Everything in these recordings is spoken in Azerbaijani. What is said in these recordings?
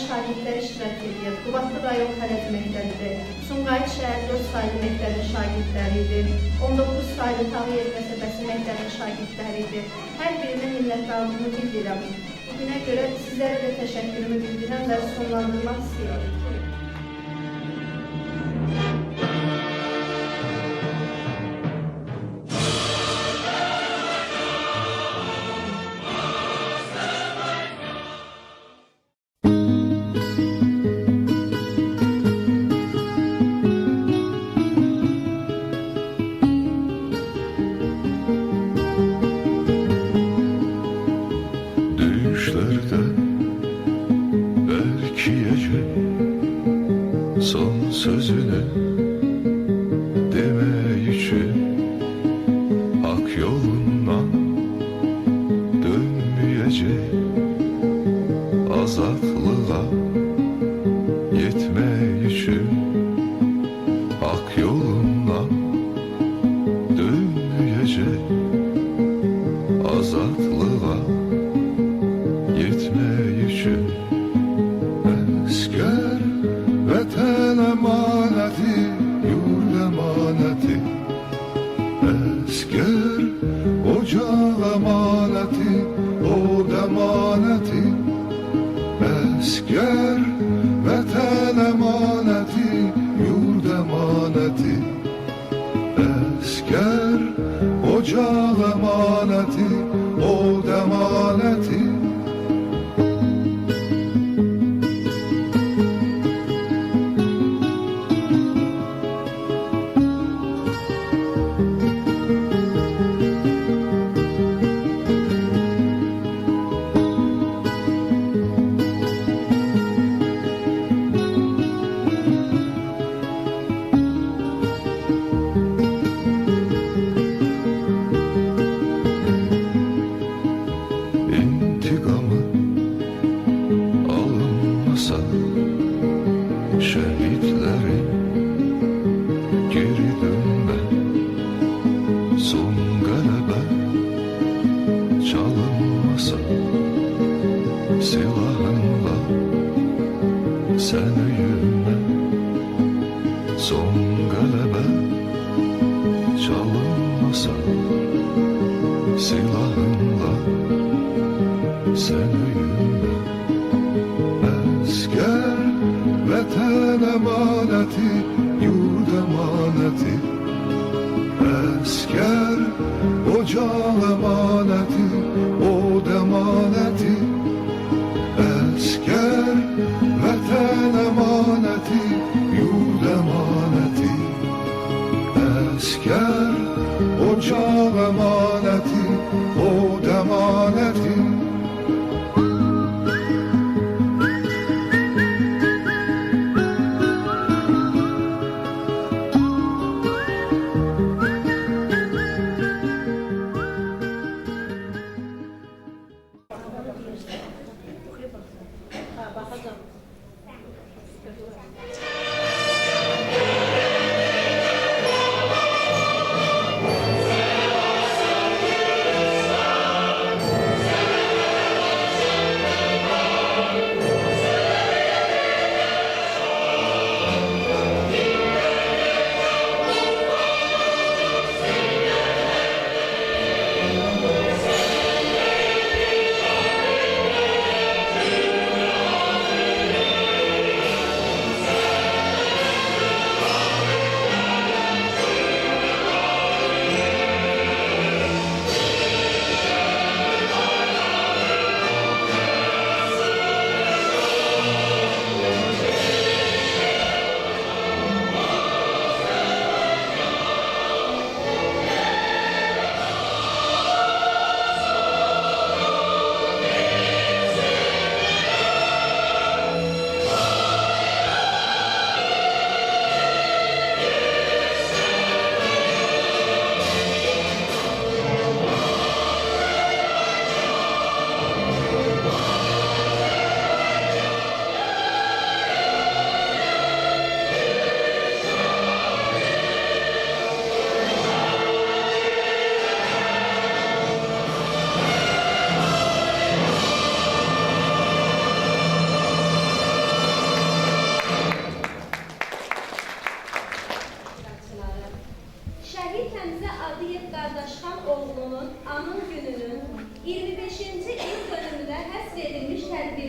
şagirdlər iştirak edir. Qubadlı rayon Xələt məktəbidir. Sumqayıt şəhər 4 saylı məktəbin şagirdləridir. 19 saylı Tağıyev qəsəbəsi məktəbin şagirdləridir. Hər birinə minnətdarlığımı bildirirəm. Bugünə görə sizlərə də təşəkkürümü bildirirəm və sonlandırmaq istəyirəm. Belki gece son sözünü demek için hak yolundan dönmeyecek, azatlığa yetmek için hak yolundan dönmeyecek, azatlığa yetmek için asker vatan emaneti, yurt emaneti, asker ocak emaneti, od emaneti, asker vatan emaneti, yurt emaneti, asker ocak emaneti, od emaneti. İntikamı alınmasa şehitlerin geri dönme, son galebe çalınmasa silahınla sen öyünme, son galebe çalınmasa silahınla sen öyünme. Asker vatan emaneti, yurt emaneti, asker ocak emaneti, od emaneti, asker vatan emaneti, yurt emaneti, asker ocak emaneti, od emaneti.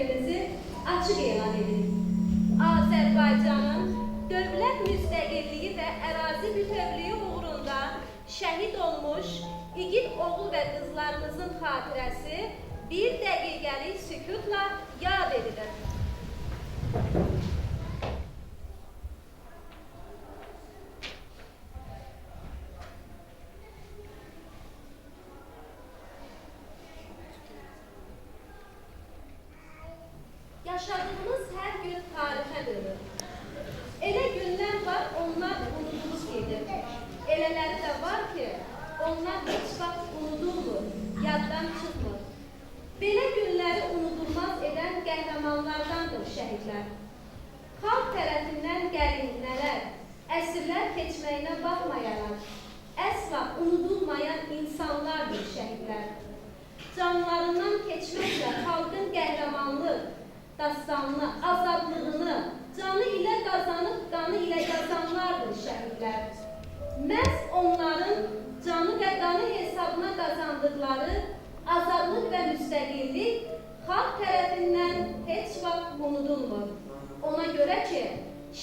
fikrimizi açıq elan edirik. Azərbaycanın dövlət müstəqilliyi və ərazi bütövlüyü uğrunda şəhid olmuş igid oğul və qızlarımızın xatirəsi bir dəqiqəlik sükutla yad edilir. Yaşadığımız hər gün tarixə dönür. Elə günlər var, onlar unudulub gedir. Elələri də var ki, onlar heç vaxt unudulmur, yaddan çıxmır. Belə günləri unudulmaz edən qəhrəmanlardandır şəhidlər. Xalq tərəfindən gəlinmələr, əsrlər keçməyinə baxmayaraq, əsla unudulmayan insanlardır şəhidlər. Canlarından keçməklə xalqın qəhrəmanlıq, dastanını, azadlığını canı ilə qazanıb, qanı ilə yazanlardır şəhidlər. Məhz onların canı və qanı hesabına qazandıqları azadlıq və müstəqillik xalq tərəfindən heç vaxt unudulmur. Ona görə ki,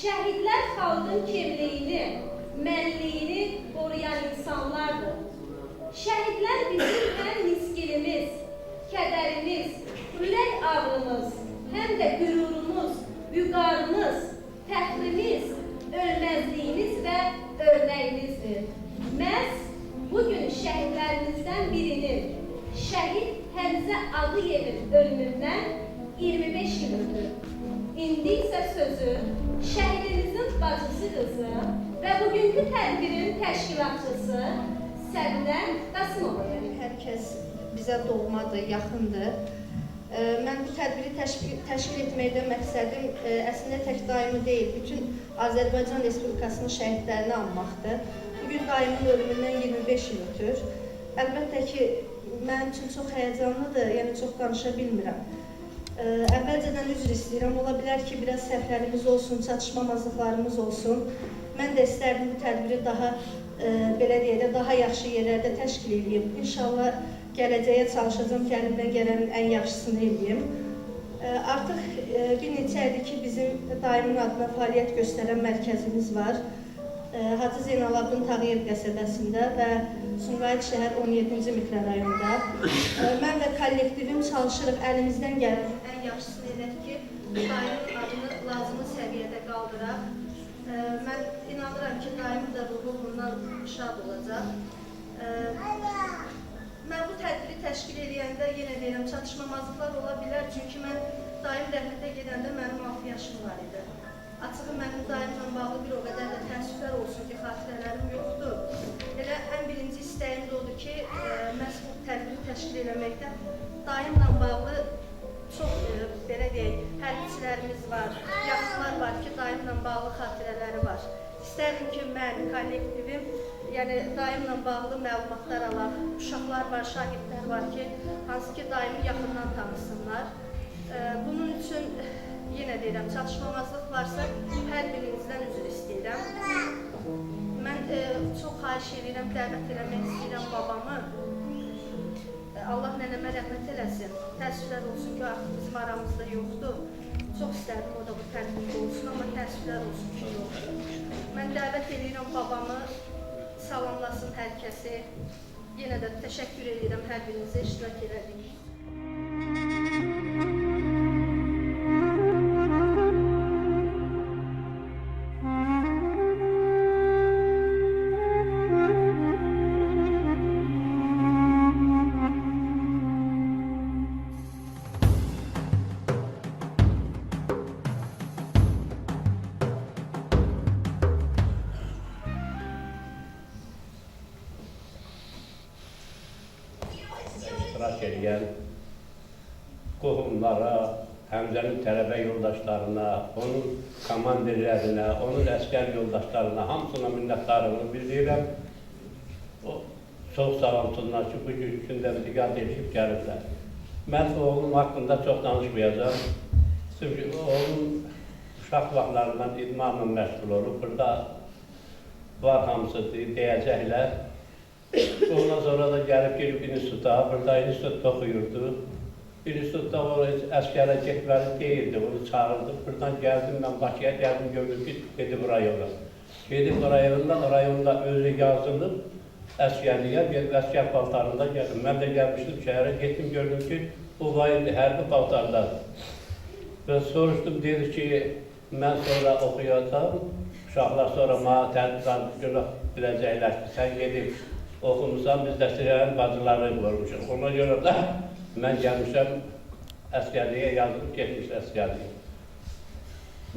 şəhidlər xalqın kimliyini, mənliyini qoruyan insanlardır. Şəhidlər bizim həm miskilimiz, kədərimiz, ürək ağrımız, həm də qürurumuz, vüqarımız, fəxrimiz, ölməzliyimiz və örnəyimizdir. Məhz bugün şəhidlərimizdən birinin, şəhid Həmzə Ağıyevin ölümündən 25 il ötür. İndi isə sözü şəhidimizin bacısı qızı və bugünkü tədbirin təşkilatçısı Səbinə Qasımova verir. Hər kəs bizə doğmadır, yaxındır. Mən bu tədbiri təşkil etməkdə məqsədim əslində tək daimi deyil, bütün Azərbaycan Respublikasının şəhidlərini anmaqdır. Bugün daimin ölümündən 25 il ötür. Əlbəttə ki, mənim üçün çox həyəcanlıdır, yəni çox danışa bilmirəm. Əvvəlcədən üzr istəyirəm, ola bilər ki, biraz səhvlərimiz olsun, çatışmamazlıqlarımız olsun. Mən də istərdim bu tədbiri daha, belə deyək də, daha yaxşı yerlərdə təşkil edeyim. İnşallah gələcəyə çalışacağım ki, əlimdən gələnin ən yaxşısını edeyim. Artıq bir neçə ildir ki, bizim daimin adına fəaliyyət göstərən mərkəzimiz var. Hacı Zeynalabdin Tağıyev qəsəbəsində və Sumqayıt şəhər 17-ci mikrorayonda. Mən və kollektivim çalışırıq, əlimizdən gələn ən yaxşısını edək ki, daimin adını lazımı səviyyədə qaldıraq. Mən inanıram ki, daimin də ruhu bundan şad olacaq. Mən bu tədbiri təşkil edəndə yenə deyirəm, çatışmamazlıqlar ola bilər, çünki mən daim rəhmətə gedəndə mənim 6 yaşım var idi. Açığı mənim daimlə bağlı bir o qədər də təəssüflər olsun ki, xatirələrim yoxdur. Elə ən birinci istəyim də odur ki, məhz bu tədbiri təşkil eləməkdə daimlə bağlı çox, belə deyək, hərbiçilərimiz var, yaxınlar var ki, daimlə bağlı xatirələri var. İstərdim ki, mən, kollektivim, yəni daimlə bağlı məlumatlar alaq, uşaqlar var, şagirdlər var ki, hansı ki, daimi yaxından tanısınlar. Bunun üçün yenə deyirəm, çatışmamazlıq varsa hər birinizdən üzr istəyirəm. Mən çox xahiş edirəm, dəvət eləmək istəyirəm babamı. Allah nənəmə rəhmət eləsin. Təəssüflər olsun ki, artıq bizim aramızda yoxdur. Çox istərdim o da bu tədbirdə olsun, amma təəssüflər olsun ki, yoxdur. Mən dəvət edirəm babamı, salamlasın hər kəsi. Yenə də təşəkkür edirəm hər birinizə iştirak elədik. İştirak edən qohumlara, Həmzənin tələbə yoldaşlarına, onun komandirlərinə, onun əskər yoldaşlarına hamısına minnətdarlığını bildirirəm. Çox sağ olsunlar ki, bu gündə bizi yad edib gəliblər. Mən oğlum haqqında çox danışmayacağım. Çünki oğlum uşaq vaxtlarından idmanla məşğul olub. Burada var hamısı deyəcəklər. Ondan sonra da gəlib instituta, burada institutda oxuyurdu. Bir institutda o əskərə getməli deyildi, onu çağırdı. Buradan gəldim, mən Bakıya gəldim, gördüm ki, gedib rayona. Gedib rayonda özü yazılıb, əskərliyə, gedib əskər paltarında gəldim. Mən də gəlmişdim şəhərə, getdim, gördüm ki, bu vaydı, hərbi paltardadır. Və soruşdum, dedi ki, mən sonra oxuyacağım, uşaqlar sonra mənə tədqiqat günah biləcəklər ki, sən gedib oxumusan, biz də silahın bacıları görmüşük. Ona görə də mən gəlmişəm əskərliyə, yazılıb getmiş əskərliyə.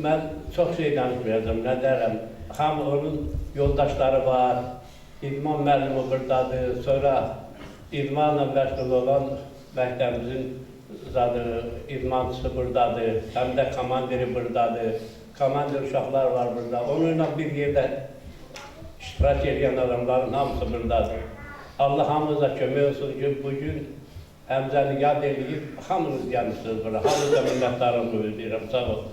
Mən çox şey danışmayacağım, nə deyərəm, hamı onun yoldaşları var, İdman müəllimi buradadır, sonra idmanla məşğul olan məktəbimizin idmançısı buradadır, həm də komandiri buradadır, komandir uşaqlar var burada. Onunla bir yerdə iştirak edən adamların hamısı buradadır. Allah hamımıza kömək olsun ki, bugün Həmzəni yad edib, hamınız gəlmişsiniz bura. Hamınıza minnətdarımı bildirirəm, sağ olun.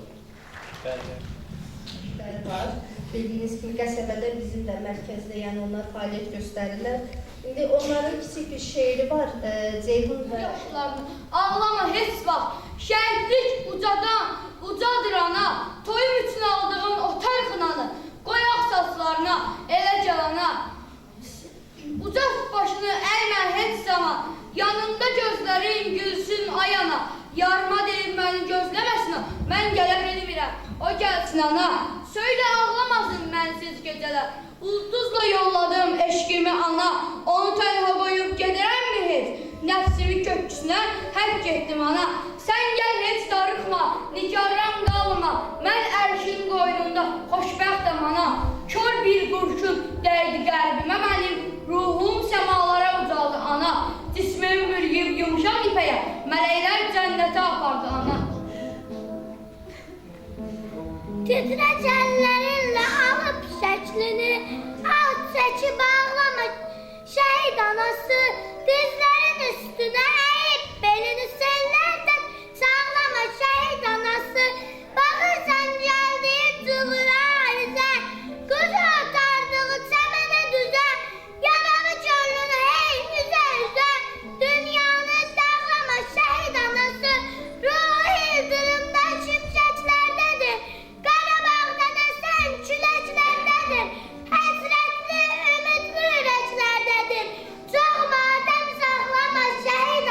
Var. Bildiyiniz kimi qəsəbədə bizim də mərkəzdə, yəni onlar fəaliyyət göstərirlər. İndi onların kiçik bir şeiri var, Ceyhun və... Yaşlarını ağlama heç vaxt, şəhidlik ucadan, ucadır ana, toyum üçün aldığın o tərxınanı, qoyaq saçlarına, elə gəlana. Ucaq başını əymən heç zaman, yanında gözlərin gülsün ayana, yarıma deyib məni gözləməsinə, mən gələ bilmirəm, o gəlsin ana. Söylə ağlamasın mənsiz gecələr, ulduzla yolladım eşqimi ana, onu tənha qoyub gedirəmmi heç? Nəfsimi köküsünə həkk etdim ana. Sən gəl heç darıxma, nigaran qalma, mən ərşin qoynunda xoşbəxtəm ana. Kör bir qurşun dəydi qəlbimə mənim, ruhum səmalara ucaldı ana. Cismimi bürüyüb yumuşaq ipəyə, mələklər cənnətə apardı ana. Titrək əllərinlə alıb şəklini, alt çəkib ağlama şəhid anası, dizlərin üstünə əyib belini sellərdən sağlama şəhid anası, baxırsan gəldiyi cığıra arizə, quzu atardığı çəmənə düzə, yaralı körlünü hey üzə üzə, dünyanı dağlama şəhid anası, ruhu ildırımdan şimşəklərdədir. Küləklərdədir, həsrətli, ümidli ürəklərdədir. Çox matəm saxlama şəhid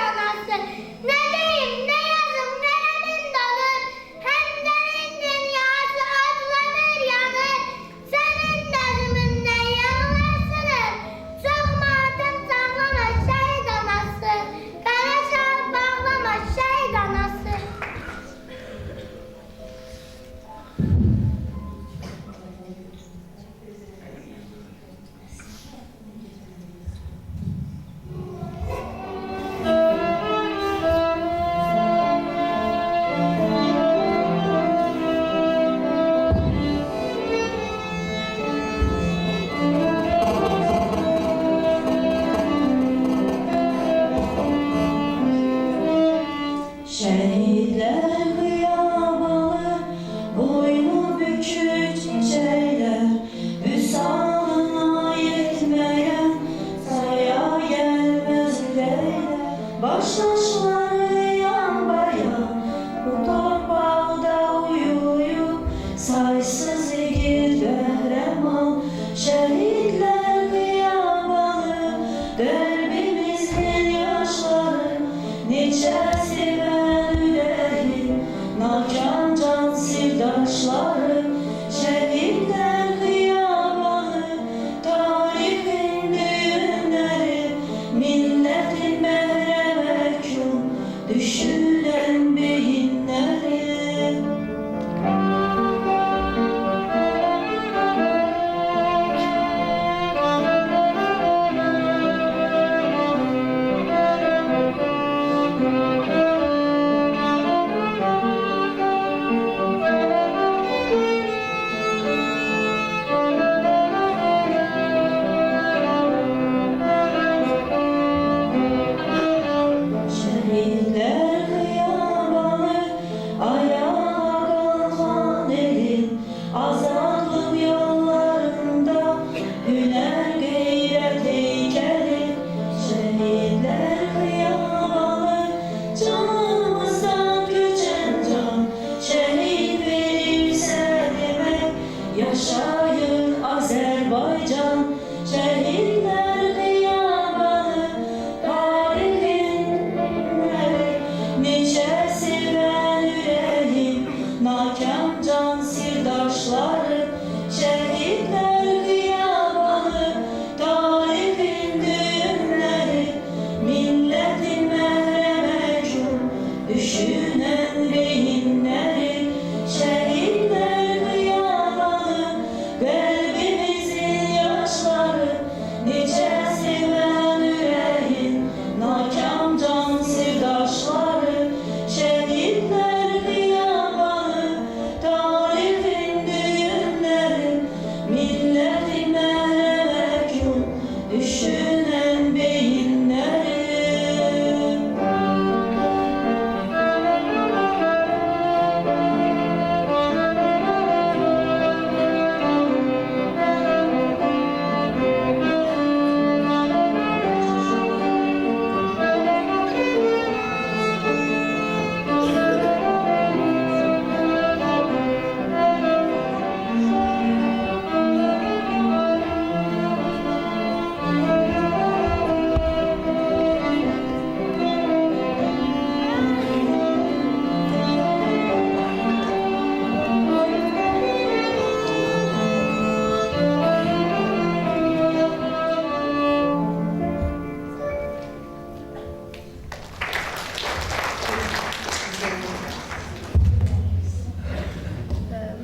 Necə sevən ürəyim, nakam can sirdaşları, şəhidlər xiyabanı, tarixin düyünləri, millətin məhrəməkun, düşünən beyinləri, şəhidlər xiyabanı, qəlbimizin yaşları, necə sevən ürəyin, nakam can sirdaşları, şəhidlər xiyabanı, tarixin düyünləri, millətin məhrəməkun, düşünən beyinləri.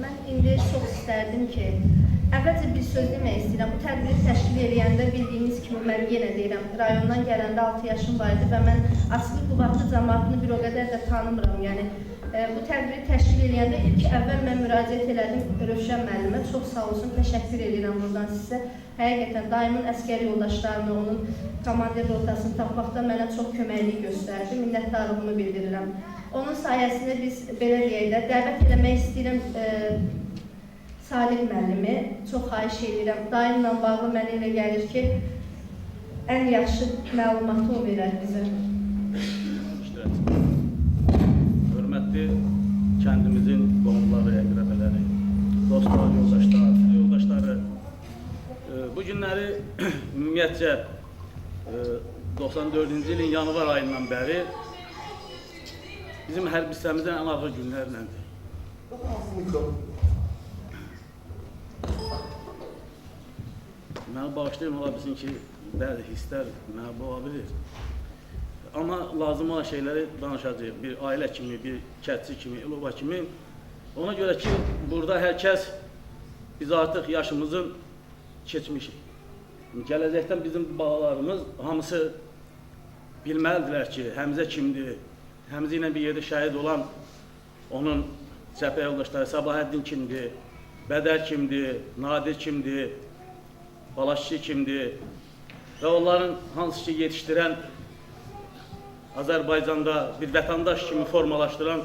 Mən indi çox istərdim ki, əvvəlcə bir söz demək istəyirəm. Bu tədbiri təşkil edəndə bildiyiniz kimi mən yenə deyirəm, rayondan gələndə 6 yaşım var idi və mən Asılı Qubadlı cəmaatını bir o qədər də tanımıram. Yəni bu tədbiri təşkil edəndə ilk əvvəl mən müraciət elədim Rövşən müəllimə. Çox sağ olsun, təşəkkür edirəm buradan sizə. Həqiqətən daimin əsgər yoldaşlarını, onun komandir rotasını tapmaqda mənə çox köməklik göstərdi. Minnətdarlığımı bildirirəm. Onun sayəsində biz belə deyək də dəvət eləmək istəyirəm Salih müəllimi. Çox xahiş edirəm. Daimlə bağlı mənə elə gəlir ki, ən yaxşı məlumatı o verər bizə. Hörmətli kəndimizin qonaqları, əqrəbələri, dostlar, yoldaşları, bu günləri ümumiyyətcə 94-cü ilin yanvar ayından bəri bizim hərb hissəmizin ən ağır günlərləndir. Mənə bağışlayın, ola bilsin ki, bəzi hisslər mənə boğa bilir. Amma lazım olan şeyləri danışacağıq. Bir ailə kimi, bir kətçi kimi, ilova kimi. Ona görə ki, burada hər kəs biz artıq yaşımızın keçmişik. Gələcəkdən bizim balalarımız hamısı bilməlidirlər ki, Həmzə kimdir, Həmzə ilə bir yerdə şəhid olan onun cəbhə yoldaşları Səbahəddin kimdir, Bədər kimdir, Nadir kimdir, Balaşçı kimdir və onların hansı ki yetişdirən Azərbaycanda bir vətəndaş kimi formalaşdıran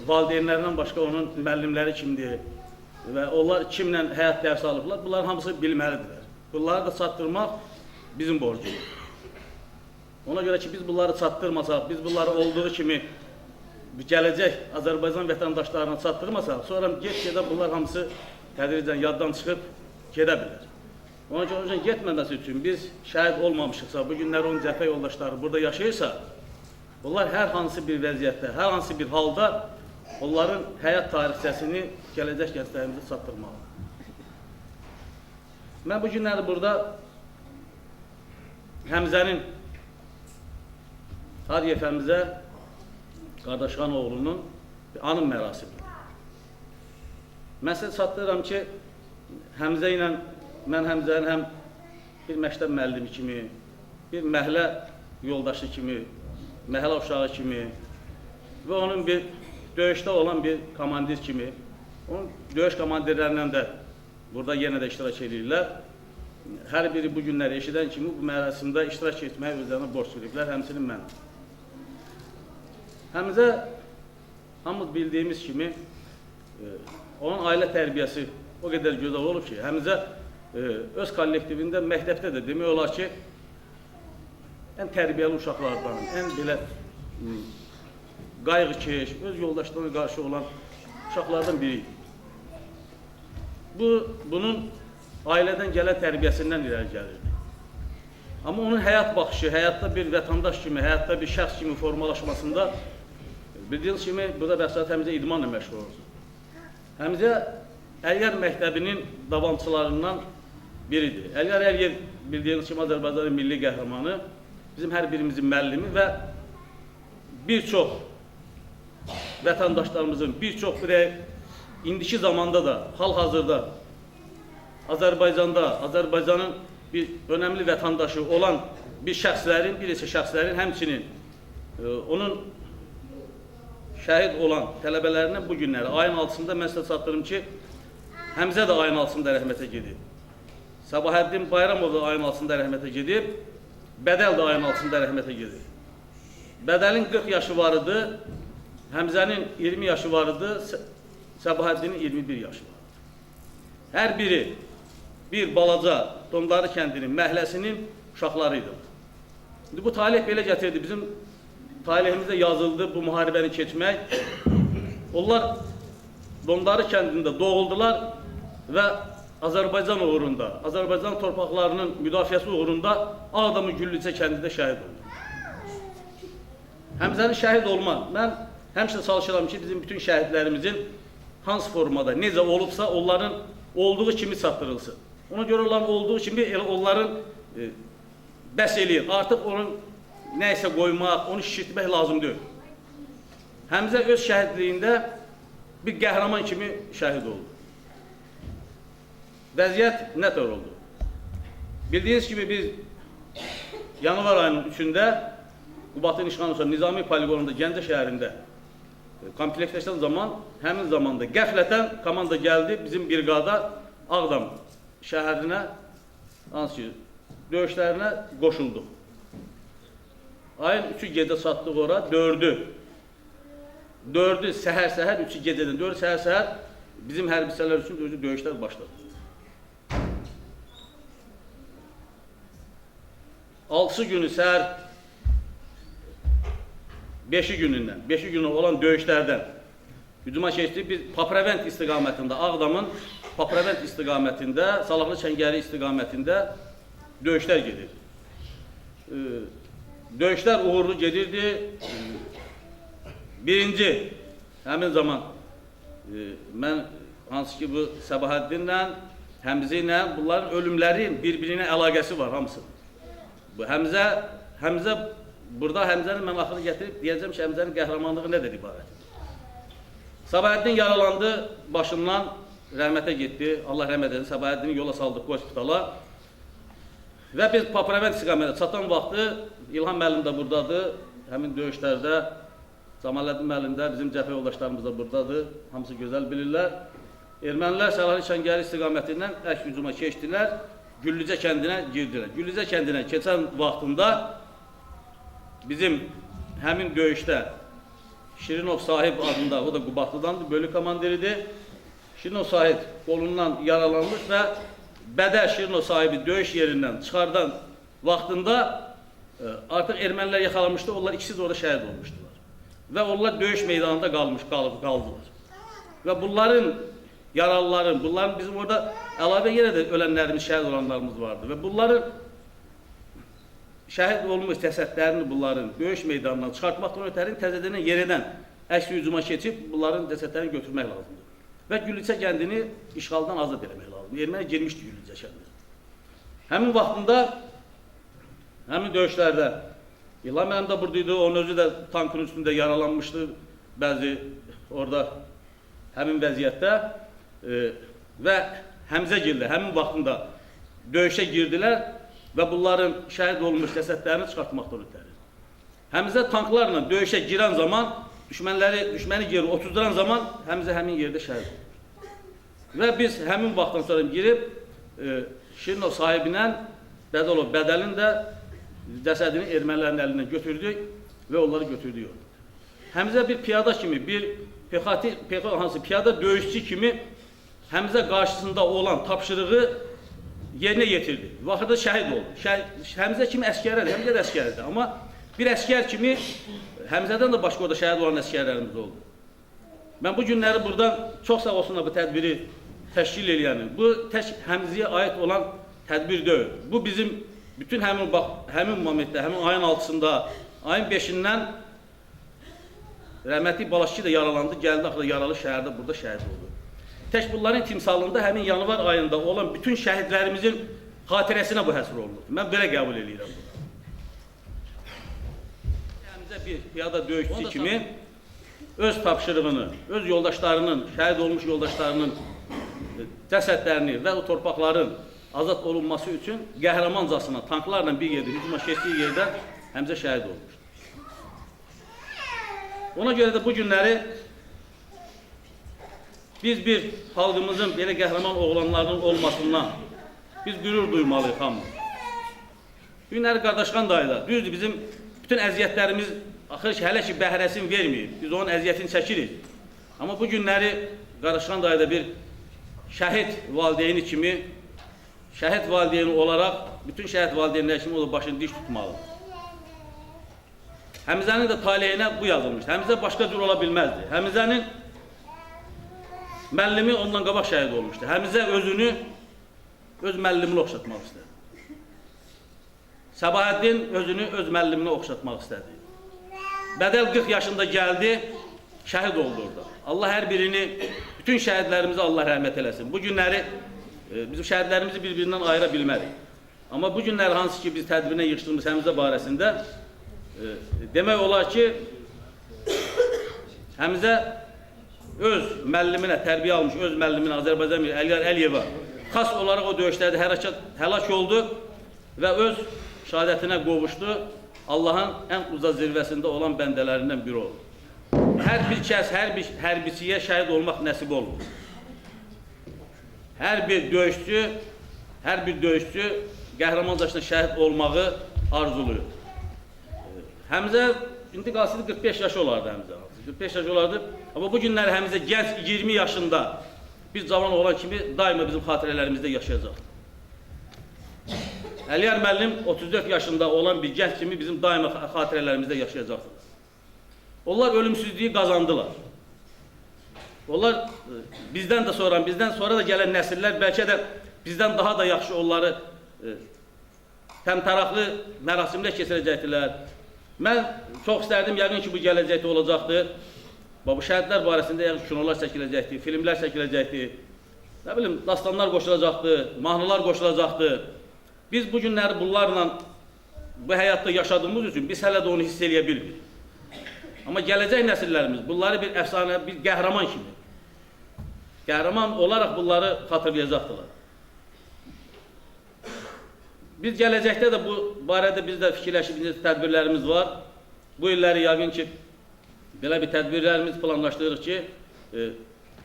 valideynlərindən başqa onun müəllimləri kimdir və onlar kimlə həyat dərs alıblar, bunların hamısı bilməlidirlər. Bunları da çatdırmaq bizim borcumuz. Ona görə ki, biz bunları çatdırmasaq, biz bunları olduğu kimi gələcək Azərbaycan vətəndaşlarına çatdırmasaq, sonra get-gedə bunlar hamısı tədricən yaddan çıxıb gedə bilər. Ona görə getməməsi üçün biz şəhid olmamışıqsa, bu günlər onun cəbhə yoldaşları burada yaşayırsa, bunlar hər hansı bir vəziyyətdə, hər hansı bir halda onların həyat tarixçəsini gələcək gənclərimizə çatdırmalı. Mən bu günləri burada Həmzənin Hadiyev Həmzə Qardaşxan oğlunun anım mərasimi. Mən sizə çatdırıram ki, Həmzə ilə mən Həmzənin həm bir məktəb müəllimi kimi, bir məhəllə yoldaşı kimi, məhəllə uşağı kimi və onun bir döyüşdə olan bir komandir kimi, onun döyüş komandirlərindən də burada yenə də iştirak edirlər. Hər biri bu günləri eşidən kimi bu mərasimdə iştirak etməyə özlərinə borc veriblər, həmçinin mən. Həmzə, hamımız bildiyimiz kimi, onun ailə tərbiyəsi o qədər gözəl olub ki, Həmzə öz kollektivində, məktəbdə də demək olar ki, ən tərbiyəli uşaqlardan, ən belə qayğıkeş, öz yoldaşlarına qarşı olan uşaqlardan biri. Bunun ailədən gələn tərbiyəsindən irəli gəlirdi. Amma onun həyat baxışı, həyatda bir vətəndaş kimi, həyatda bir şəxs kimi formalaşmasında bildiyiniz kimi burada bəsat Həmzə idmanla məşğul olurdu. Həmzə Əliyar məktəbinin davamçılarından biridir. Əliyar Əliyev bildiyiniz kimi Azərbaycanın milli qəhrəmanı, bizim hər birimizin müəllimi və bir çox vətəndaşlarımızın, bir çox indiki zamanda da, hal-hazırda Azərbaycanın bir önəmli vətəndaşı olan bir neçə şəxslərin həmçinin onun şəhid olan tələbələrindən bu günləri ayın 6-sında mən sizə çatdırım ki, Həmzə də ayın 6-sında rəhmətə gedib. Səbahəddin Bayramov da ayın 6-sında rəhmətə gedib. Bədəl də ayın 6-sında rəhmətə gedib. Bədəlin 40 yaşı var idi, Həmzənin 20 yaşı var idi, Səbahəddinin 21 yaşı var idi. Hər biri bir balaca Dondarı kəndinin, məhləsinin uşaqları idi. İndi bu talih belə gətirdi, bizim talihimizdə yazıldı bu müharibəni keçmək. Onlar Dondarı kəndində doğuldular və Azərbaycan uğrunda, Azərbaycan torpaqlarının müdafiəsi uğrunda Ağdamı Güllücə kəndində şəhid oldu. Həmzənin şəhid olma, mən həmişə çalışıram ki, bizim bütün şəhidlərimizin hansı formada, necə olubsa onların olduğu kimi çatdırılsın. Ona görə onların olduğu kimi onların bəs eləyir. Artıq onun nəysə qoymaq, onu şişirtmək lazım deyil. Həmzə öz şəhidliyində bir qəhrəman kimi şəhid oldu. Vəziyyət nə tər oldu? Bildiyiniz kimi biz yanvar ayının 3-də Qubadlı nişanı sonra Nizami poligonunda Gəncə şəhərində kompleksləşən zaman, həmin zamanda qəflətən komanda gəldi bizim briqada Ağdam şəhərinə, hansı ki, döyüşlərinə qoşulduq. Ayın 3-ü gecə çatdıq ora, 4-ü səhər-səhər, 3-ü gecədən 4-ü səhər-səhər bizim hərbisələr üçün özü döyüşlər başladı. 6 günü səhər 5 günü olan döyüşlərdən hücuma keçdik. Biz Papravent istiqamətində, Ağdamın Papravent istiqamətində, Salahlı Çəngəli istiqamətində döyüşlər gedir. Döyüşlər uğurlu gedirdi. Birinci, həmin zaman mən hansı ki bu Səbahəddinlə, Həmzə ilə bunların ölümlərin bir-birinə əlaqəsi var hamısı. Bu Həmzə burada Həmzəni mən axırı gətirib deyəcəm ki, Həmzənin qəhrəmanlığı nədir ibarət? Səbahəddin yaralandı, başından rəhmətə getdi. Allah rəhmət edin, Səbahəddini yola saldıq hospitala. Və biz Papravent istiqamətə çatan vaxtı İlham müəllim də buradadır. Həmin döyüşlərdə Cəmaləddin müəllim də, bizim cəbhə yoldaşlarımız da buradadır. Hamısı gözəl bilirlər. Ermənilər Salahlı Çəngəli istiqamətindən əks hücuma keçdilər. Güllücə kəndinə girdilər. Güllücə kəndinə keçən vaxtında bizim həmin döyüşdə Şirinov sahib adında, o da Qubadlıdandır, bölük komandiridir. Şirinov sahib qolundan yaralanmış və Bədər Şirinov sahibi döyüş yerindən çıxardan vaxtında artıq ermənilər yaxalamışdı, onlar ikisi də orada şəhid olmuşdular. Və onlar döyüş meydanında qaldılar. Və bunların yaralıların, bunların bizim orada əlavə yenə də ölənlərimiz, şəhid olanlarımız vardı. Və bunların şəhid olmuş cəsədlərini bunların döyüş meydanından çıxartmaqdan ötəri təzədən yerindən əks hücuma keçib bunların cəsədlərini götürmək lazımdır. Və Güllücə kəndini işğaldan azad etmək lazımdır. Erməni girmişdi Güllücə kəndinə. Həmin vaxtında, həmin döyüşlərdə İlham müəllim də buradaydı, onun özü də tankın üstündə yaralanmışdı bəzi orada həmin vəziyyətdə və Həmzəgildə həmin vaxtında döyüşə girdilər və bunların şəhid olmuş cəsədlərini çıxartmaqdan ötəri. Həmzə tanklarla döyüşə girən zaman, düşməni geri oturduran zaman Həmzə həmin yerdə şəhid olmuş. Və biz həmin vaxtdan sonra girib Şirinov sahibinə Bədəlin də cəsədini ermənilərin əlindən götürdük və onları götürdük orada. Həmzə bir piyada kimi, bir piyada döyüşçü kimi Həmzə qarşısında olan tapşırığı yerinə yetirdi. Vaxtda şəhid oldu. Həmzə kimi əskərədir, Həmzə də əskərədir. Amma bir əskər kimi Həmzədən də başqa orada şəhid olan əskərlərimiz oldu. Mən bu günləri buradan çox sağ olsunlar bu tədbiri təşkil edənin. Bu tək Həmzəyə aid olan tədbir deyil. Bu bizim bütün həmin momentdə, həmin ayın 6-sında, ayın 5-dən rəhmətli Balaşki də yaralandı, gəldi axıda yaralı şəhərdə burada şəhid oldu. Tək bunların timsalında həmin yanvar ayında olan bütün şəhidlərimizin xatirəsinə bu həsr olunur. Mən belə qəbul edirəm bunu. Həmzə bir piyada döyüşçüsü kimi öz tapşırığını, öz yoldaşlarının, şəhid olmuş yoldaşlarının cəsədlərini və o torpaqların azad olunması üçün qəhrəmancasına tanklarla bir yerdə, hücuma keçdiyi yerdə Həmzə şəhid olmuş. Ona görə də bu günləri biz bir xalqımızın belə qəhrəman oğlanlarının olmasından biz qürur duymalıyıq hamı. Bu günləri Qardaşxan dayıda, düzdür bizim bütün əziyyətlərimiz axır ki, hələ ki bəhrəsini verməyib, biz onun əziyyətini çəkirik. Amma bu günləri Qardaşxan dayıda bir şəhid valideyni kimi, şəhid valideyni olaraq bütün şəhid valideynləri kimi o da başını diş tutmalı. Həmzənin də taleyinə bu yazılmışdı. Həmzə başqa cür ola bilməzdi. Həmzənin müəllimi ondan qabaq şəhid olmuşdu. Həmzə özünü öz müəllimini oxşatmaq istədi. Səbahattin özünü öz müəllimini oxşatmaq istədi. Bədəl 40 yaşında gəldi, şəhid oldu orada. Allah hər birini, bütün şəhidlərimizə Allah rəhmət eləsin. Bu günləri bizim şəhidlərimizi bir-birindən ayıra bilmərik. Amma bu günlər hansı ki biz tədbirinə yığışdığımız Həmzə barəsində demək olar ki, Həmzə öz müəlliminə, tərbiyə almış öz müəlliminə Azərbaycan Əliyar Əliyeva xas olaraq o döyüşlərdə həlak oldu və öz şəhadətinə qovuşdu. Allahın ən uca zirvəsində olan bəndələrindən biri oldu. Hər bir kəs, hər bir hərbçiyə şəhid olmaq nəsib olmur. Hər bir döyüşçü qəhrəmancasına şəhid olmağı arzuluyur. Həmzə indi qalsaydı 45 yaşı olardı Həmzə. 45 yaşı olardı. Amma bu günləri Həmzə gənc 20 yaşında biz cavan olan kimi daima bizim xatirələrimizdə yaşayacaq. Əliyar müəllim 34 yaşında olan bir gənc kimi bizim daima xatirələrimizdə yaşayacaqdır. Onlar ölümsüzlüyü qazandılar. Onlar bizdən sonra da gələn nəsillər bəlkə də bizdən daha da yaxşı onları təmtəraqlı mərasimlə keçirəcəkdilər. Mən çox istərdim, yəqin ki bu gələcəkdə olacaqdır. Bu şəhidlər barəsində yəqin kinolar çəkiləcəkdir, filmlər çəkiləcəkdir. Nə bilim, dastanlar qoşulacaqdır, mahnılar qoşulacaqdır. Biz bu günləri bunlarla bu həyatda yaşadığımız üçün biz hələ də onu hiss eləyə bilmirik. Amma gələcək nəsillərimiz bunları bir əfsanə, bir qəhrəman kimi, qəhrəman olaraq bunları xatırlayacaqdılar. Biz gələcəkdə də bu barədə biz də fikirləşib tədbirlərimiz var. Bu illəri yəqin ki, belə bir tədbirlərimiz planlaşdırırıq ki,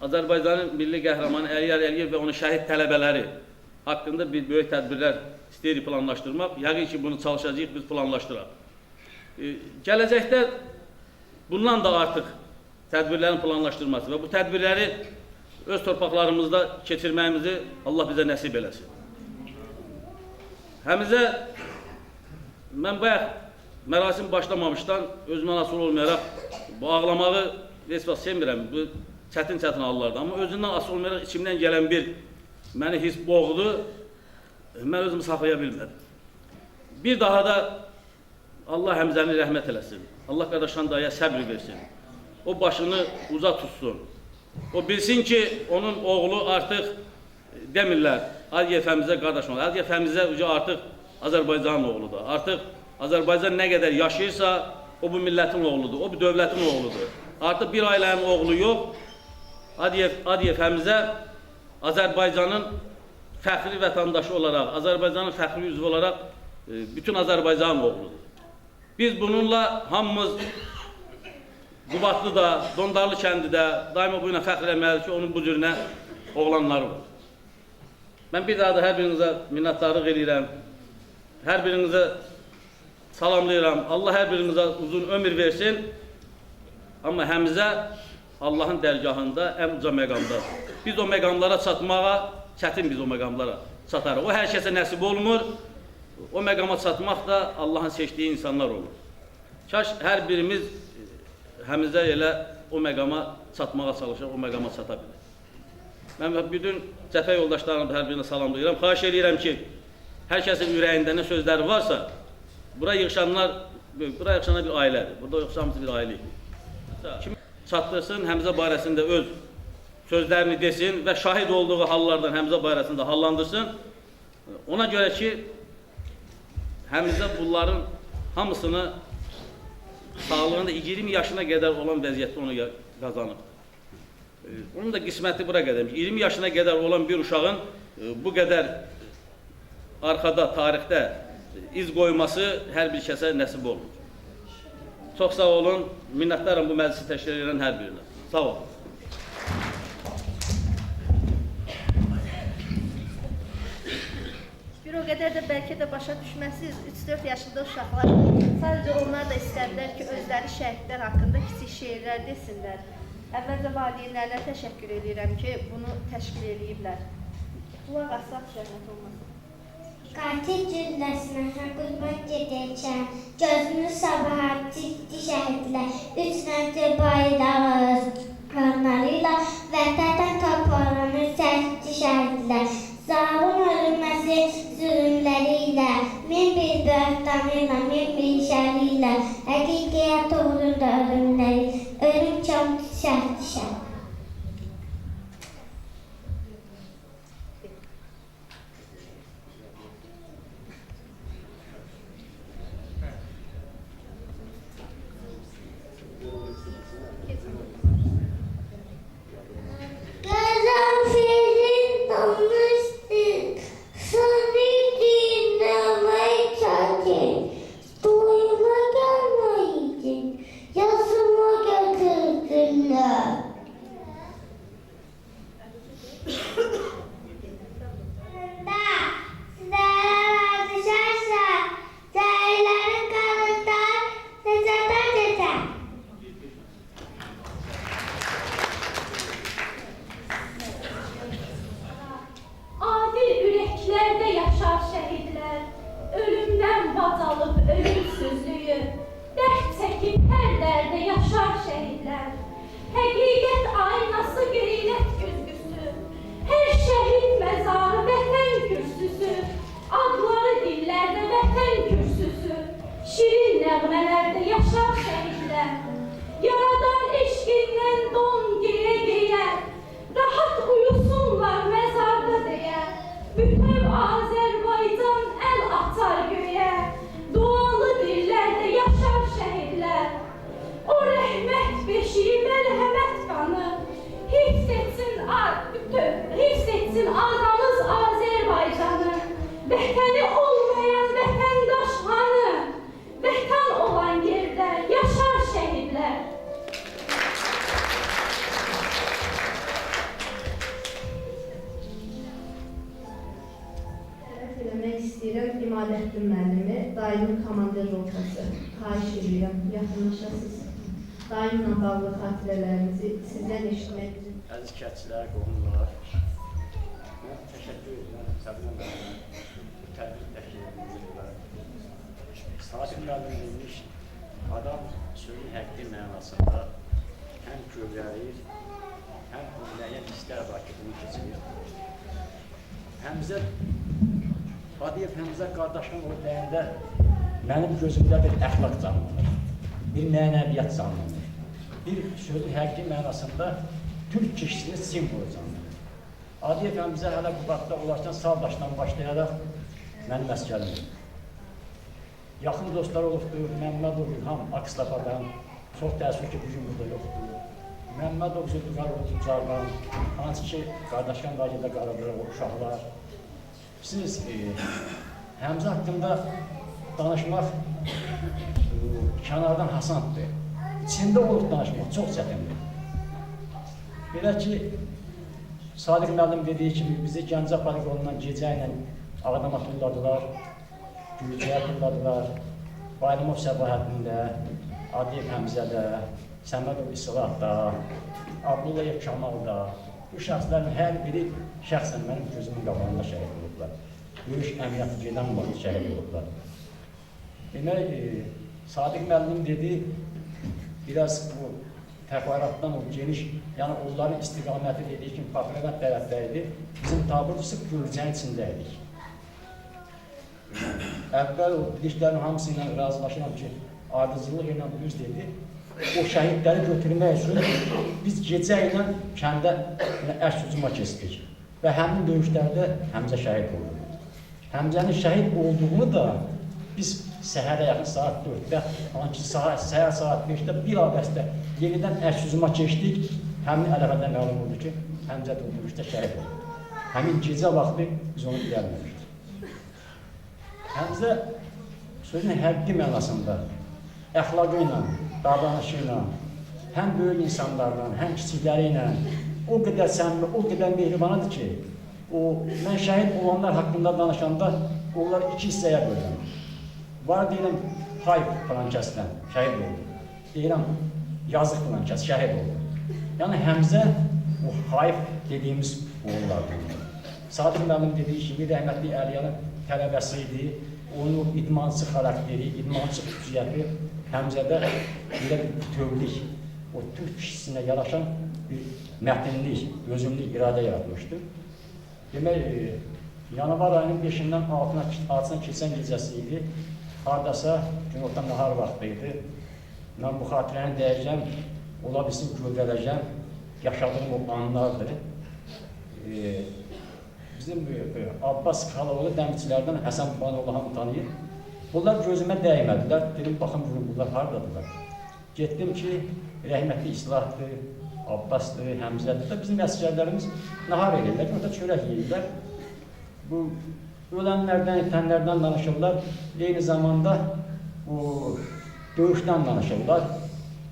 Azərbaycanın milli qəhrəmanı Əliyar Əliyev və onun şəhid tələbələri haqqında bir böyük tədbirlər istəyirik planlaşdırmaq. Yəqin ki, bunu çalışacağıq, biz planlaşdıraq. Gələcəkdə bundan da artıq tədbirlərin planlaşdırması və bu tədbirləri öz torpaqlarımızda keçirməyimizi Allah bizə nəsib eləsin. Həmzə, mən bayaq mərasim başlamamışdan özümdən asılı olmayaraq bu ağlamağı heç vaxt sevmirəm, bu çətin hallardır. Amma özündən asılı olmayaraq içimdən gələn bir məni his boğdu, mən özümü saxlaya bilmədim. Bir daha da Allah Həmzəni rəhmət eləsin, Allah Qardaşxan dayıya səbr versin, o başını uza tutsun. O bilsin ki, onun oğlu artıq demirlər, Əliyev Həmzə qardaş olur. Əliyev Həmzə artıq Azərbaycanın oğludur. Artıq Azərbaycan nə qədər yaşayırsa, o bu millətin oğludur, o bu dövlətin oğludur. Artıq bir ailənin oğlu yox, Əliyev Həmzə Azərbaycanın fəxri vətəndaşı olaraq, Azərbaycanın fəxri üzvü olaraq bütün Azərbaycanın oğludur. Biz bununla hamımız Qubadlıda, Dondarlı kəndidə daima bu ilə fəxr eləməlidir ki, onun bu cürünə oğlanları var. Mən bir daha da hər birinizə minnətdarlıq edirəm, hər birinizə salamlayıram, Allah hər birinizə uzun ömür versin. Amma Həmzə Allahın dərgahında ən uca məqamdadır. Biz o məqamlara çatmağa, çətin biz o məqamlara çatarıq. O hər kəsə nəsib olmur, o məqama çatmaq da Allahın seçdiyi insanlar olur. Kaş hər birimiz Həmzə elə o məqama çatmağa çalışır, o məqama çata bilir. Mən bütün cəbhə yoldaşlarımı hər birinə salamlayıram. Xahiş edirəm ki, hər kəsin ürəyində nə sözləri varsa, bura yığışanlar bir ailədir. Burada yığışanımız bir ailəyik. Kim çatdırsın, Həmzə barəsində öz sözlərini desin və şahid olduğu hallardan Həmzə barəsində hallandırsın. Ona görə ki, Həmzə bunların hamısını sağlığında 20 yaşına qədər olan vəziyyətdə onu qazanıb. Onun da qisməti bura qədərmiş. 20 yaşına qədər olan bir uşağın bu qədər arxada, tarixdə iz qoyması hər bir kəsə nəsib olmur. Çox sağ olun, minnətdarım bu məclisi təşkil edən hər birinə. Sağ olun. Bir o qədər də bəlkə də başa düşməsiz, 3-4 yaşında uşaqlar sadəcə onlar da istədilər ki, özləri şəhidlər haqqında kiçik şeirlər desinlər. Əvvəlcə valideynlərə təşəkkür edirəm ki, bunu təşkil ediblər. Qulaq asaq şəhət olmasın. Qatil cündəsinə qurban gedəkən, gözünü sabaha ciddi şəhidlər, 3 nöqtə bayrağı qanlarıyla vətəndən toparlanır səhidli şəhidlər. Zalım ölünməsi zülümləri ilə, min bir böhtanıyla, min bir şəri ilə, həqiqiyyət uğrunda ölümləri, ölüm çox səhidli şəhidlər. Qəzənfərin danışdır, səni dinləmək çətin, doyuma gəlməydin, yazıma gətirdinlər. Sizlərə vərdişərsə, cəhillərin qarında necədən keçər? Adil ürəklərdə yaşar şəhidlər, ölümdən bacalıb ölümsüzlüyü, dərd çəkib hər dərdə yaşar şəhidlər. Həqiqət aynası qeyrət güzgüsü, hər şəhid məzarı vətən kürsüsü, adları dillərdə vətən kürsüsü, şirin nəğmələrdə yaşar şəhidlər. Yaradan eşqindən don geyə-geyə, rahat uyusunlar məzarda deyə, bütöv Azərbaycan əl atar göyə, dualı dillərdə yaşar şəhidlər. O rəhmət beşiyi mərhəmət qanı, hifz etsin anamız Azərbaycanı, vətəni olmayan vətəndaş hanı, vətən olan yerdə yaşar şəhidlər. Eləmək istəyirəm İmadəddin müəllimi, daimi komandir rotası. Xahiş edirəm, yaxınlaşasınız. Daimlə bağlı xatirələrinizi sizdən eşitmək üçün. Əziz kəndçilər, qohumlar, mən təşəkkür edirəm Səbrin müəllimə bu tədbir təşkil edilmişlər. Sadiq müəllim demiş, adam sözün həqqi mənasında həm gövrəlir, həm müəyyən hisslər var ki, bunu keçirir. Həmzə Hadiyev Həmzə qardaşım o deyəndə mənim gözümdə bir əxlaq canlanır, bir mənəviyyat canlanır. Bir sözün həqiqi mənasında Türk kişisinin simvolu canlanır. Hadiyev Həmzə hələ bu vaxtda olarkən Sağdaşdan başlayaraq mənim əskərimdir. Yaxın dostlar olubdur, Məmmədov İlham Akstafadan, çox təəssüf ki, bugün burada yoxdur. Məmmədov Zülfüqarov Tucardan, hansı ki, qardaşkan qayıda qaradır o uşaqlar. Siz Həmzə haqqında danışmaq kənardan hasandır. İçində olub danışmaq çox çətindir. Belə ki, Sadiq müəllim dediyi kimi, bizi Gəncə poligonundan gecə ilə Ağdama tulladılar, Gülcəyə tulladılar, Bayramov Səbahətində, Adiyev Həmzədə, Səmədov İslahda, Abdullayev Kamalda, bu şəxslərin hər biri şəxsən mənim gözümün qabağında şəhid olublar. Böyük əməliyyatı gedən vaxt şəhid olublar. Demək, Sadiq müəllim dedi, biraz bu təxəyyüratdan o geniş, yəni onların istiqaməti dediyi kimi Patrəqat tərəfdəydi, bizim tabur sıx Gülcənin içindəydik. Əvvəl o dediklərin hamısı ilə razılaşıram ki, ardıcıllıq ilə düz dedi. O şəhidləri götürmək üçün biz gecə ilə kəndə ərs hücuma keçdik və həmin döyüşlərdə Həmzə şəhid oldu. Həmzənin şəhid olduğunu da biz səhərə yaxın saat 4-də, səhər saat 5-də bir abəstə yenidən ərs hücuma keçdik. Həmin ələfədə məlum oldu ki, Həmzə də o döyüşdə şəhid oldu. Həmin gecə vaxtı biz onu bilməmişdik. Həmzə sözün həqiqi mənasında əxlaqı ilə, davranışı ilə, həm böyük insanlarla, həm kiçikləri ilə o qədər səmimi, o qədər mehribanıdır ki, mən şəhid olanlar haqqında danışanda onlar iki hissəyə bölürəm. Var deyirəm, Hayf falan kəsdən şəhid oldu. Deyirəm, Yazıq falan kəs şəhid oldu. Yəni Həmzə o Hayf dediyimiz oğullardır. Sadiq müəllim dediyi kimi rəhmətli Əliyanın tələbəsi idi. Onun idmançı xarakteri, idmançı xüsusiyyəti Həmzədə belə bir bütövlük, o türk kişisinə yaraşan bir mətinlik, özümlük iradə yaratmışdır. Demək, yanvar ayının 5-dən 6-sına keçən gecəsi idi. Haradasa günorta nahar vaxtı idi. Mən bu xatirəni dəyəcəm, ola bilsin gördələcəm, yaşadığım o anlardır. Bizim Abbas Xaloğlu dəmirçilərdən Həsən Banoğlu hamı tanıyır. Bunlar gözümə dəymədilər. Dedim, baxın, bunlar haradadılar. Getdim ki, rəhmətli İslahdır, Abbasdır, Həmzədir də bizim əsgərlərimiz nahar edirlər, orada çörək yeyirlər. Bu, ölənlərdən, itənlərdən danışırlar. Eyni zamanda döyüşdən danışırlar.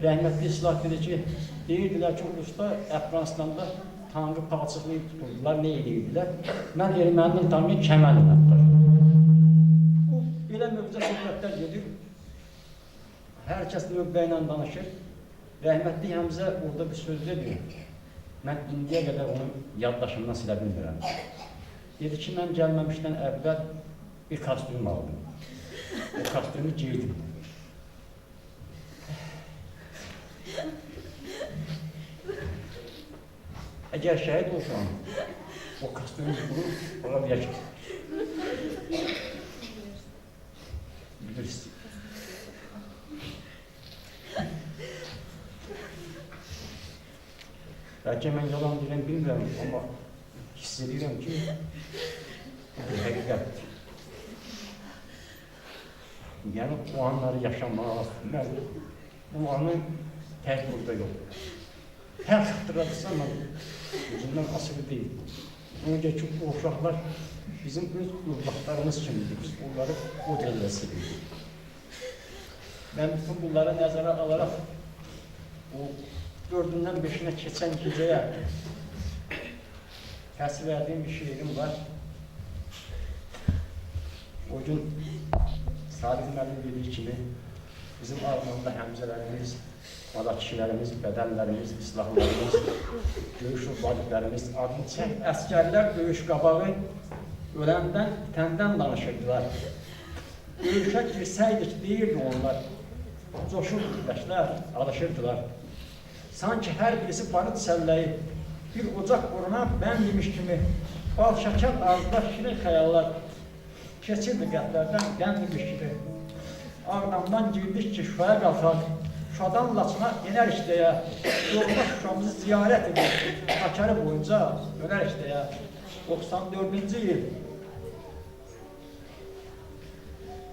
Rəhmətli İslah dedi ki, deyirdilər ki, Rusda, Əfqanistanda tankı palçıqlayıb tuturdular, nə edirdilər? Mən erməninin tankı kəmənlə tutur. Belə mövcə söhbətlər gedir. Hər kəs növbə ilə danışır. Rəhmətli Həmzə orada bir söz dedi. Mən indiyə qədər onu yaddaşımdan silə bilmirəm. Dedi ki, mən gəlməmişdən əvvəl bir kostyum aldım. O kostyumu giydim. Əgər şəhid olsam, o kostyumu qurub, ola bilər ki, bilirsiniz. Bəlkə mən yalan deyirəm, bilmirəm, amma hiss edirəm ki, bu bir həqiqətdir. Yəni, o anları yaşamaq, bu anı tək burada yoxdur. Hər xatırladırsam, özündən asılı deyil. Önce ki, o uşaqlar bizim öz övladlarımız kimidir, biz onları o dəllə sevirdik. Mən bütün bunları nəzərə alaraq, o 4-dən 5-nə keçən gecəyə təsir verdiyim bir şeirim var. O gün Sadiq müəllim dediyi kimi bizim Armanda həmzələrimiz, Mada kişilərimiz, bədəllərimiz, islahlarımız, döyüş validlərimiz, adını çək, əskərlər döyüş qabağı öləndən, itəndən danışırdılar. Döyüşə girsəydik deyirdi onlar, coşurdular, alışırdılar. Sanki hər birisi barıt səlləyib, bir ocaq qoruna bən demiş kimi, bal şəkər arzular, şirin xəyallar keçirdi qətlərdən, qən demiş kimi. Ağdamdan girdik ki, şüfaya qalxaq, Şuşadan Laçına yenərik deyə, yolda Şuşamızı ziyarət edir, Həkəri boyunca dönərik deyə. 94-cü il,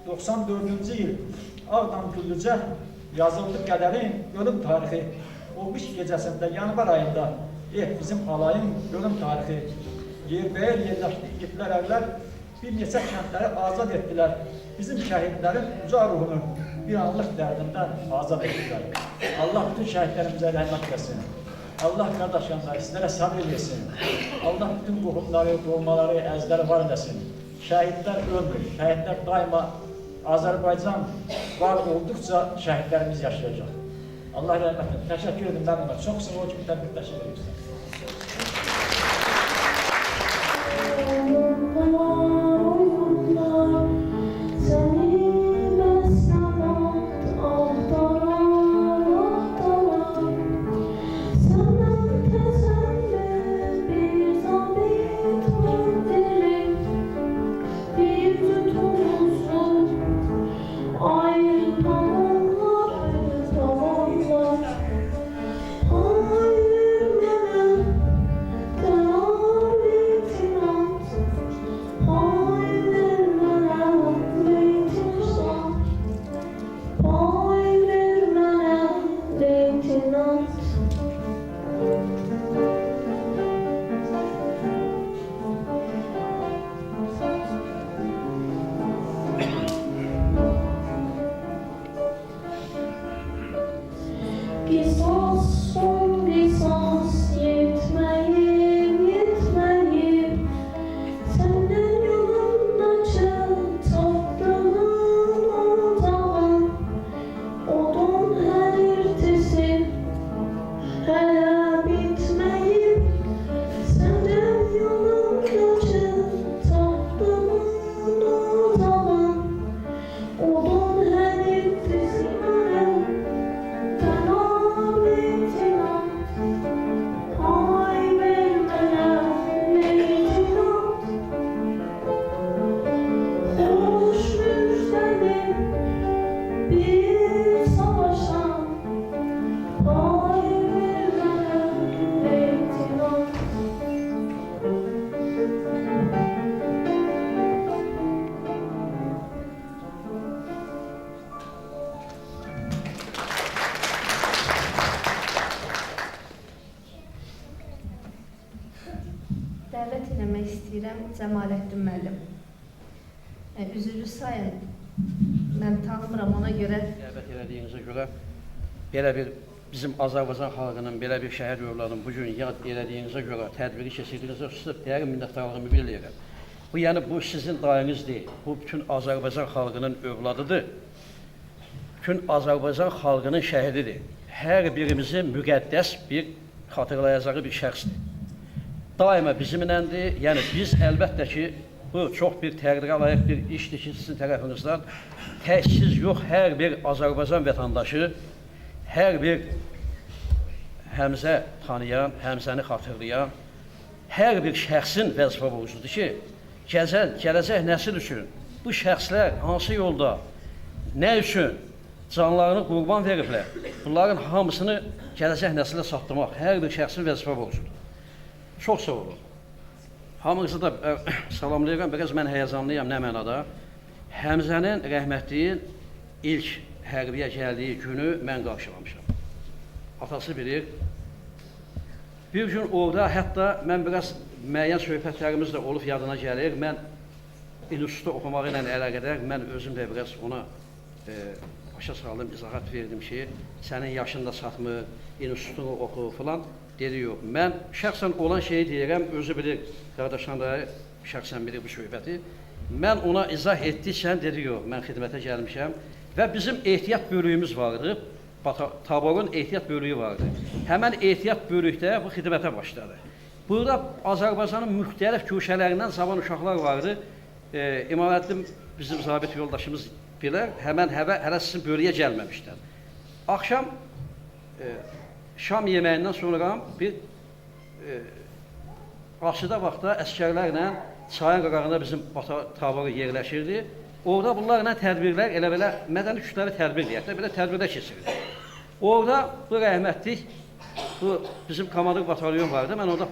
94-cü il Ağdam Güllücə yazıldı qədərin ölüm tarixi. O qış gecəsində, yanvar ayında bizim alayın ölüm tarixi. Yerbəyər yerləşdi igidlər ərlər, bir neçə kəndləri azad etdilər. Bizim şəhidlərin uca ruhunu bir anlıq dərdindən azad etdilər. Allah bütün şəhidlərimizə rəhmət versin. Allah qardaşlarımızə sizlərə sabır versin. Allah bütün qohumları, doğmaları, əzləri var edəsin. Şəhidlər ölmür, şəhidlər daima Azərbaycan var olduqca şəhidlərimiz yaşayacaq. Allah rəhmət versin. Təşəkkür edin, mənim. Çox sağ olun ki, təbrik təşəkkür edirəm. Bir Lisans yetmeyip senden yolunda çıl toprağın dağın odun her irtisi hele bitmeyip senden yolunda çıl toprağın dağın odun her irtisi Dəvət eləmək istəyirəm Cəmaləddin müəllim. Üzrlü sayın, mən tanımıram ona görə. Dəvət elədiyinizə görə belə bir bizim Azərbaycan xalqının belə bir şəhər yollarının bugün yad elədiyinizə görə, tədbiri keçirdiyinizə xüsusilə dərin minnətdarlığımı bildirirəm. Yəni bu sizin dayınız deyil, bu bütün Azərbaycan xalqının övladıdır. Bütün Azərbaycan xalqının şəhididir. Hər birimizin müqəddəs bir xatırlayacağı bir şəxsdir. Daima bizimləndir, yəni biz əlbəttə ki, bu çox bir təqdirə layiq bir işdir ki, sizin tərəfinizdən təhsiz yox, hər bir Azərbaycan vətəndaşı, hər bir Həmzə tanıyan, Həmzəni xatırlayan, hər bir şəxsin vəzifə borcudur ki, gələcək nəsil üçün bu şəxslər hansı yolda, nə üçün canlarını qurban veriblər, bunların hamısını gələcək nəsilə çatdırmaq hər bir şəxsin vəzifə borcudur. Çox sağ olun. Hamınızı da salamlayıram, biraz mən həyəcanlıyam, nə mənada. Həmzənin rəhmətliyin ilk hərbiyə gəldiyi günü mən qarşılamışam. Atası bilir. Bir gün orada, hətta mən biraz müəyyən söhbətlərimiz də olub yadına gəlir. Mən institutda oxumağı ilə əlaqədar, mən özüm də biraz ona başa saldım, izahat verdim ki, sənin yaşın da çatmır, institutunu oxu filan. Dedi, yox, mən şəxsən olan şeyi deyirəm, özü bilir, qardaşlar da şəxsən bilir bu söhbəti. Mən ona izah etdikcə, dedi, yox, mən xidmətə gəlmişəm və bizim ehtiyat bölüyümüz vardı, taborun ehtiyat bölüyü vardı. Həmən ehtiyat bölükdə bu xidmətə başladı. Burada Azərbaycanın müxtəlif köşələrindən zavan uşaqlar vardı. İmaməddin bizim zabit yoldaşımız bilər, həmən hələ sizin bölüyə gəlməmişlər. Axşam Şam yeməyindən sonra bir Aşıda vaxtda əskərlərlə çayın qırağında bizim taboru yerləşirdi. Orada bunlarla tədbirlər, elə belə mədəni kütləvi tədbir deyək də, belə tədbirlər keçirirdi. Orada bu rəhmətlik, bu bizim komandir batalyon vardı, mən orada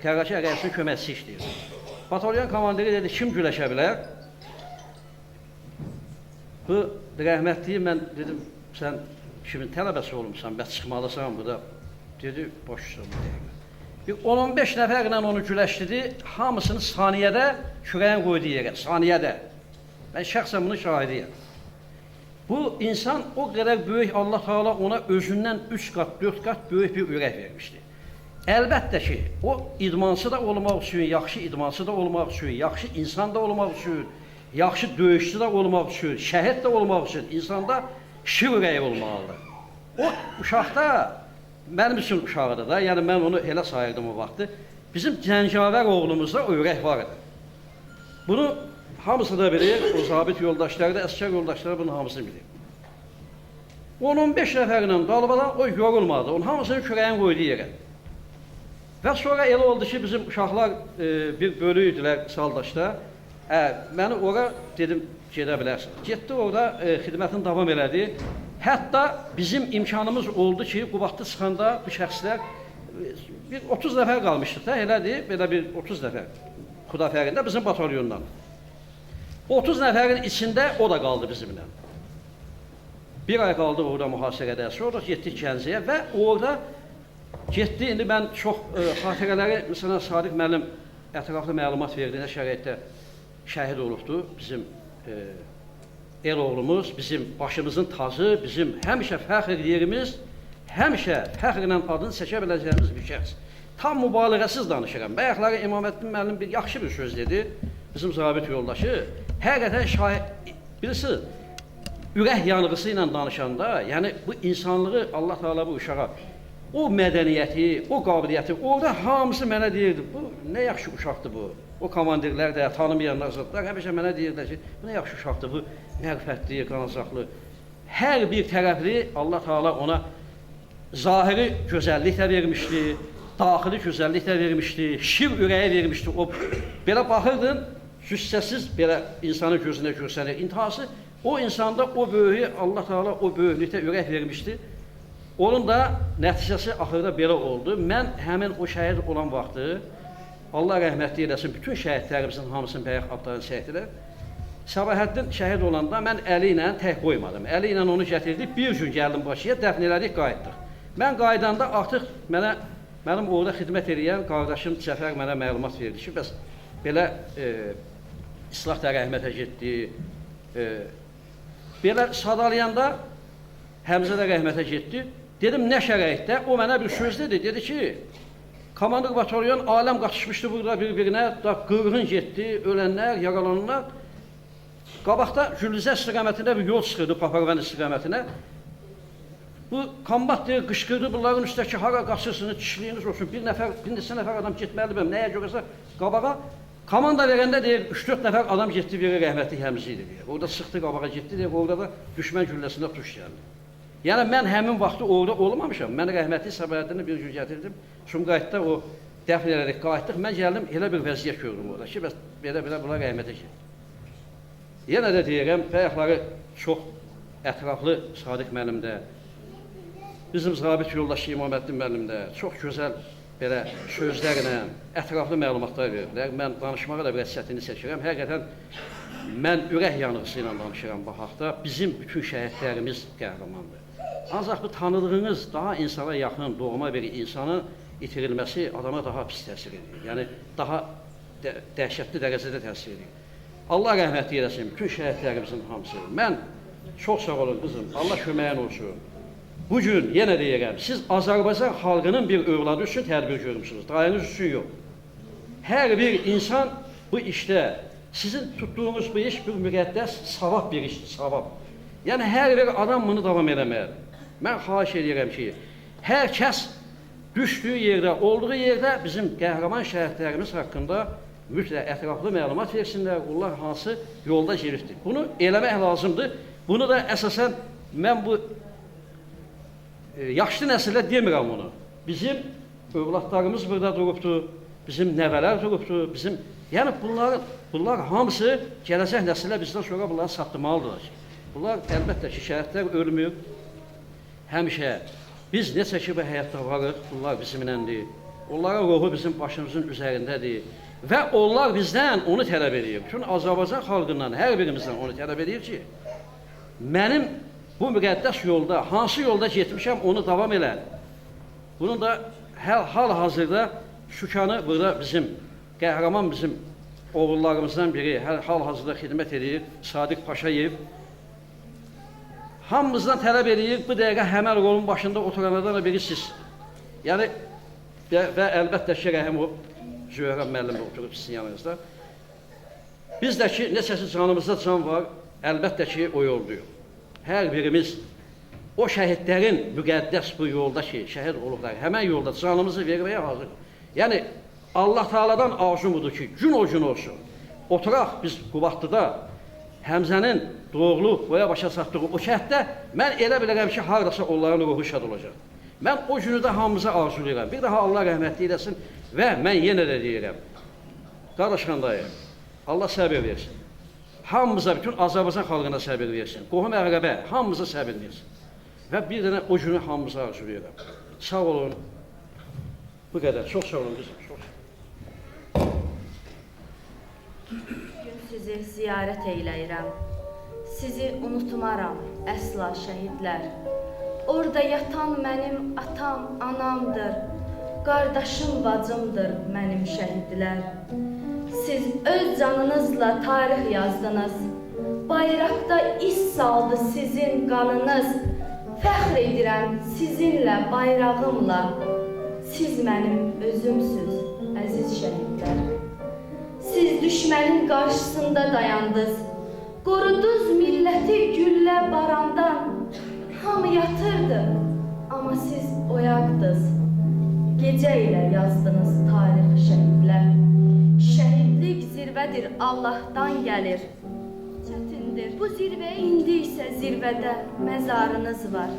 Qərəki əqəyəsinin köməkçisi işləyirdim. Batalyon komandiri dedi, kim güləşə bilər? Bu rəhmətliyi mən dedim, sən kimin tələbəsi olmuşsan, bəs çıxmalısan burada. Dedi, boşsun. Bir 10-15 nəfərlə onu güləşdirdi, hamısını saniyədə kürəyin qoydu yerə, saniyədə. Mən şəxsən bunun şahidiyəm. Bu insan o qədər böyük, Allah Teala ona özündən 3 qat, 4 qat böyük bir ürək vermişdi. Əlbəttə ki, o idmançı da olmaq üçün, yaxşı idmançı da olmaq üçün, yaxşı insan da olmaq üçün, yaxşı döyüşçü da olmaq üçün, şəhid də olmaq üçün insanda kişi ürəyi olmalıdır. O uşaqda, mənim üçün uşağıdır da, yəni mən onu elə sayırdım o vaxtı. Bizim Cəngavər oğlumuzda o ürək var idi. Bunu hamısı da bilir, o zabit yoldaşları da, əskər yoldaşları bunun hamısını bilir. 10-15 nəfərlə dalbadan o yorulmadı, onun hamısını kürəyin qoydu yerə. Və sonra elə oldu ki, bizim uşaqlar bir bölüydülər Saldaşda. Məni ora dedim, gedə bilərsin. Getdi orada, xidmətini davam elədi. Hətta bizim imkanımız oldu ki, Qubadlı çıxanda bu şəxslər, bir 30 nəfər qalmışdıq da, elədir, belə bir 30 nəfər Xudafərində bizim batalyondan. 30 nəfərin içində o da qaldı bizimlə. Bir ay qaldıq orada mühasirədə, sonra getdik Gəncəyə və orada Getdi, indi mən çox xatirələri, məsələn, Sadiq müəllim ətraflı məlumat verdi, nə şəraitdə şəhid olubdur. Bizim el oğlumuz, bizim başımızın tacı, bizim həmişə fəxr yerimiz, həmişə fəxrlə adını çəkə biləcəyimiz bir şəxs. Tam mübaliğəsiz danışıram. Bayaqları İmaməddin müəllim bir yaxşı bir söz dedi, bizim zabit yoldaşı. Həqiqətən birisi ürək yanğısı ilə danışanda, yəni bu insanlığı Allah Teala bu uşağa, o mədəniyyəti, o qabiliyyəti, orada hamısı mənə deyirdi, bu nə yaxşı uşaqdır bu. O komandirlər də, tanımayanlar zətlər həmişə mənə deyirdilər ki, bu nə yaxşı uşaqdır, bu mərifətli, qanacaqlı. Hər bir tərəfli Allah Teala ona zahiri gözəllik də vermişdi, daxili gözəllik də vermişdi, şir ürəyi vermişdi. O belə baxırdın, cüssəsiz belə insanın gözünə görsənir. İntihası o insanda o böyüyü Allah Teala o böyüklükdə ürək vermişdi. Onun da nəticəsi axırda belə oldu. Mən həmin o şəhid olan vaxtı, Allah rəhmətli eləsin, bütün şəhidlərimizin hamısının bayaq adlarını çəkdilər. Səbahattin şəhid olanda mən əli ilə tək qoymadım. Əli ilə onu gətirdik, bir gün gəldim Bakıya, dəfn elədik, qayıtdıq. Mən qayıdanda artıq mənim orada xidmət edən qardaşım Cəfər mənə məlumat verdi ki, bəs belə İslah da rəhmətə getdi. Belə sadalayanda Həmzə də rəhmətə getdi. Dedim, nə şəraitdə? O mənə bir söz dedi. Dedi ki, komandir batalyon aləm qaçışmışdı burada bir-birinə, qırğın getdi, ölənlər, yaralananlar. Qabaqda Gülüzə istiqamətində bir yol çıxırdı, Paparvan istiqamətinə. Bu kombat deyir, qışqırdı bunların üstəki hara qaçırsınız, kişiliyiniz olsun. Bir neçə nəfər adam getməlidir, nəyə görəsə qabağa. Komanda verəndə deyir, 3-4 nəfər adam getdi, biri rəhmətli Həmzi idi deyir. Orada sıxdı qabağa getdi deyir, orada da düşmən gülləsində tuş gəldi. Yəni mən həmin vaxtı orada olmamışam. Mən rəhmətli Səbahattin'i bir gün gətirdim. Sumqayıtda o dəfn elədik, qayıtdıq. Mən gəldim, elə bir vəziyyət gördüm orada ki, bəs belə bunlar rəhmətə getdi. Yenə də deyirəm, bayaqları çox ətraflı Sadiq müəllimdə, bizim zabit yoldaşı İmaməddin müəllimdə çox gözəl belə sözlərlə ətraflı məlumatlar verdilər. Mən danışmağa da biraz çətinlik çəkirəm. Həqiqətən mən ürək yanğısı ilə danışıram bu haqda. Bizim bütün şəhidlərimiz qəhrəmandır. Ancaq bu tanıdığınız daha insana yaxın, doğma bir insanın itirilməsi adama daha pis təsir edir. Yəni daha dəhşətli dərəcədə təsir edir. Allah rəhmətli eləsin bütün şəhidlərimizin hamısı. Mən çox sağ olun qızım, Allah köməyin olsun. Bugün yenə deyirəm, siz Azərbaycan xalqının bir övladı üçün tədbir görmüşsünüz, dayınız üçün yox. Hər bir insan bu işdə, sizin tutduğunuz bu iş bir müqəddəs, savab bir işdir, savab. Yəni hər bir adam bunu davam eləməlidir. Mən xahiş edirəm ki, hər kəs düşdüyü yerdə, olduğu yerdə bizim qəhrəman şəhidlərimiz haqqında mütləq ətraflı məlumat versinlər, onlar hansı yolda gedirdir. Bunu eləmək lazımdır. Bunu da əsasən mən bu yaşlı nəsillə demirəm onu. Bizim övladlarımız burada durubdur, bizim nəvələr durubdur, yəni bunlar hamısı gələcək nəsillə bizdən sonra bunları satdırmalıdırlar. Bunlar əlbəttə ki, şəhidlər ölmür. Həmişə biz necə ki bu həyatda varıq, bunlar bizimləndir. Onların ruhu bizim başımızın üzərindədir. Və onlar bizdən onu tələb edir. Bütün Azərbaycan xalqından, hər birimizdən onu tələb edir ki, mənim bu müqəddəs yolda, hansı yolda getmişəm, onu davam elə. Bunun da hal-hazırda Şükanı burada bizim, qəhrəman bizim oğullarımızdan biri, hal-hazırda xidmət edir, Sadiq Paşayev. Hamımızdan tələb edir, bu dəqiqə həmən rolun başında oturanlardan da birisiz. Yəni, və əlbəttə ki, Rəhimov, Zöhrə müəllim oturub sizin yanınızda. Biz də ki, neçəsi canımızda can var, əlbəttə ki, o yolduyuq. Hər birimiz o şəhidlərin müqəddəs bu yolda ki, şəhid olublar, həmən yolda canımızı verməyə hazır. Yəni, Allah Teala'dan arzumudur ki, gün o gün olsun. Oturaq biz Qubadlıda, Həmzənin doğulu, boya başa satdığı o şəhiddə, mən elə bilirəm ki, haradasa onların ruhu şad olacaq. Mən o günü də hamımıza arzulayıram. Bir daha Allah rəhmətli eləsin və mən yenə də deyirəm, qardaş xandayım, Allah səbir versin. Hamımıza, bütün Azərbaycan xalqına səbir versin. Qohum əqrəbə, hamımıza səbir versin. Və bir dənə o günü hamımıza arzulayıram. Sağ olun. Bu qədər. Çox sağ olun qızım. Çox sağ olun. Bugün sizi ziyarət eyləyirəm. Sizi unutmaram əsla şəhidlər. Orada yatan mənim atam, anamdır. Qardaşım, bacımdır mənim şəhidlər. Siz öz canınızla tarix yazdınız. Bayraqda iz saldı sizin qanınız. Fəxr edirəm sizinlə, bayrağımla. Siz mənim özümsüz, əziz şəhidlər. Siz düşmənin qarşısında dayandınız. Qorudunuz milləti güllə barandan. Hamı yatırdı, amma siz oyaqdınız. Gecə ilə yazdınız tarix şəhidlər. Şəhidlik zirvədir, Allahdan gəlir. Çətindir bu zirvə, indi isə zirvədə məzarınız var.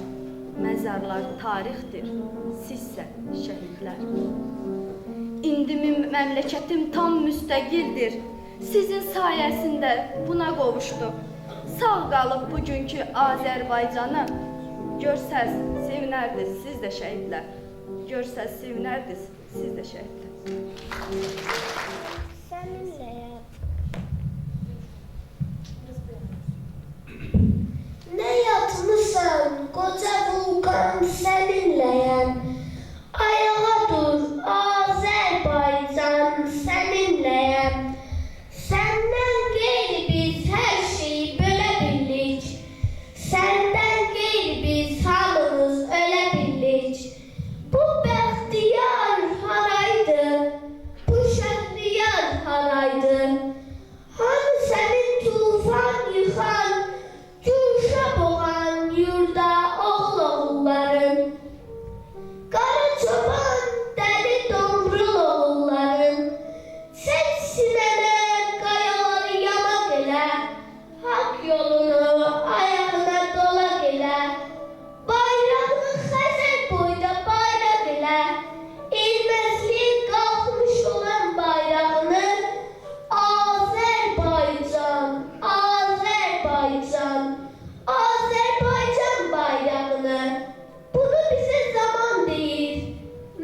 Məzarlar tarixdir, sizsə şəhidlər. İndi məmləkətim tam müstəqildir. Sizin sayəsində buna qovuşdu. Sağ qalıb bugünkü Azərbaycanı. Görsəz, sevinərdiniz, siz də şəhidlər. Görsəz, sevinərdiniz, siz də şəhidlər. Səninləyəm. Nə yatmısan, qoca vulkan, səninləyəm. Ayağa dur, Azərbaycan, səninləyəm. Səndən qeyri biz hər şeyi bölə bildik. Səndən qeyri biz hamımız ölə bildik. Bu bəxtiyar haraydı? Bu şəhriyar haraydı? Hani sənin tufan yıxan, gülşə boğan yurda oğul oğulların? Qara çoban, dəli domrul oğulların? Çək sinənə qayaları yamaq elə, haqq yolunu ayağına dolaq elə. Bayrağını Xəzər boyda bayraq elə, ilməzliyə qalxmış olan bayrağını Azərbaycan, Azərbaycan, Azərbaycan bayrağını. Bunu bizə zaman deyir,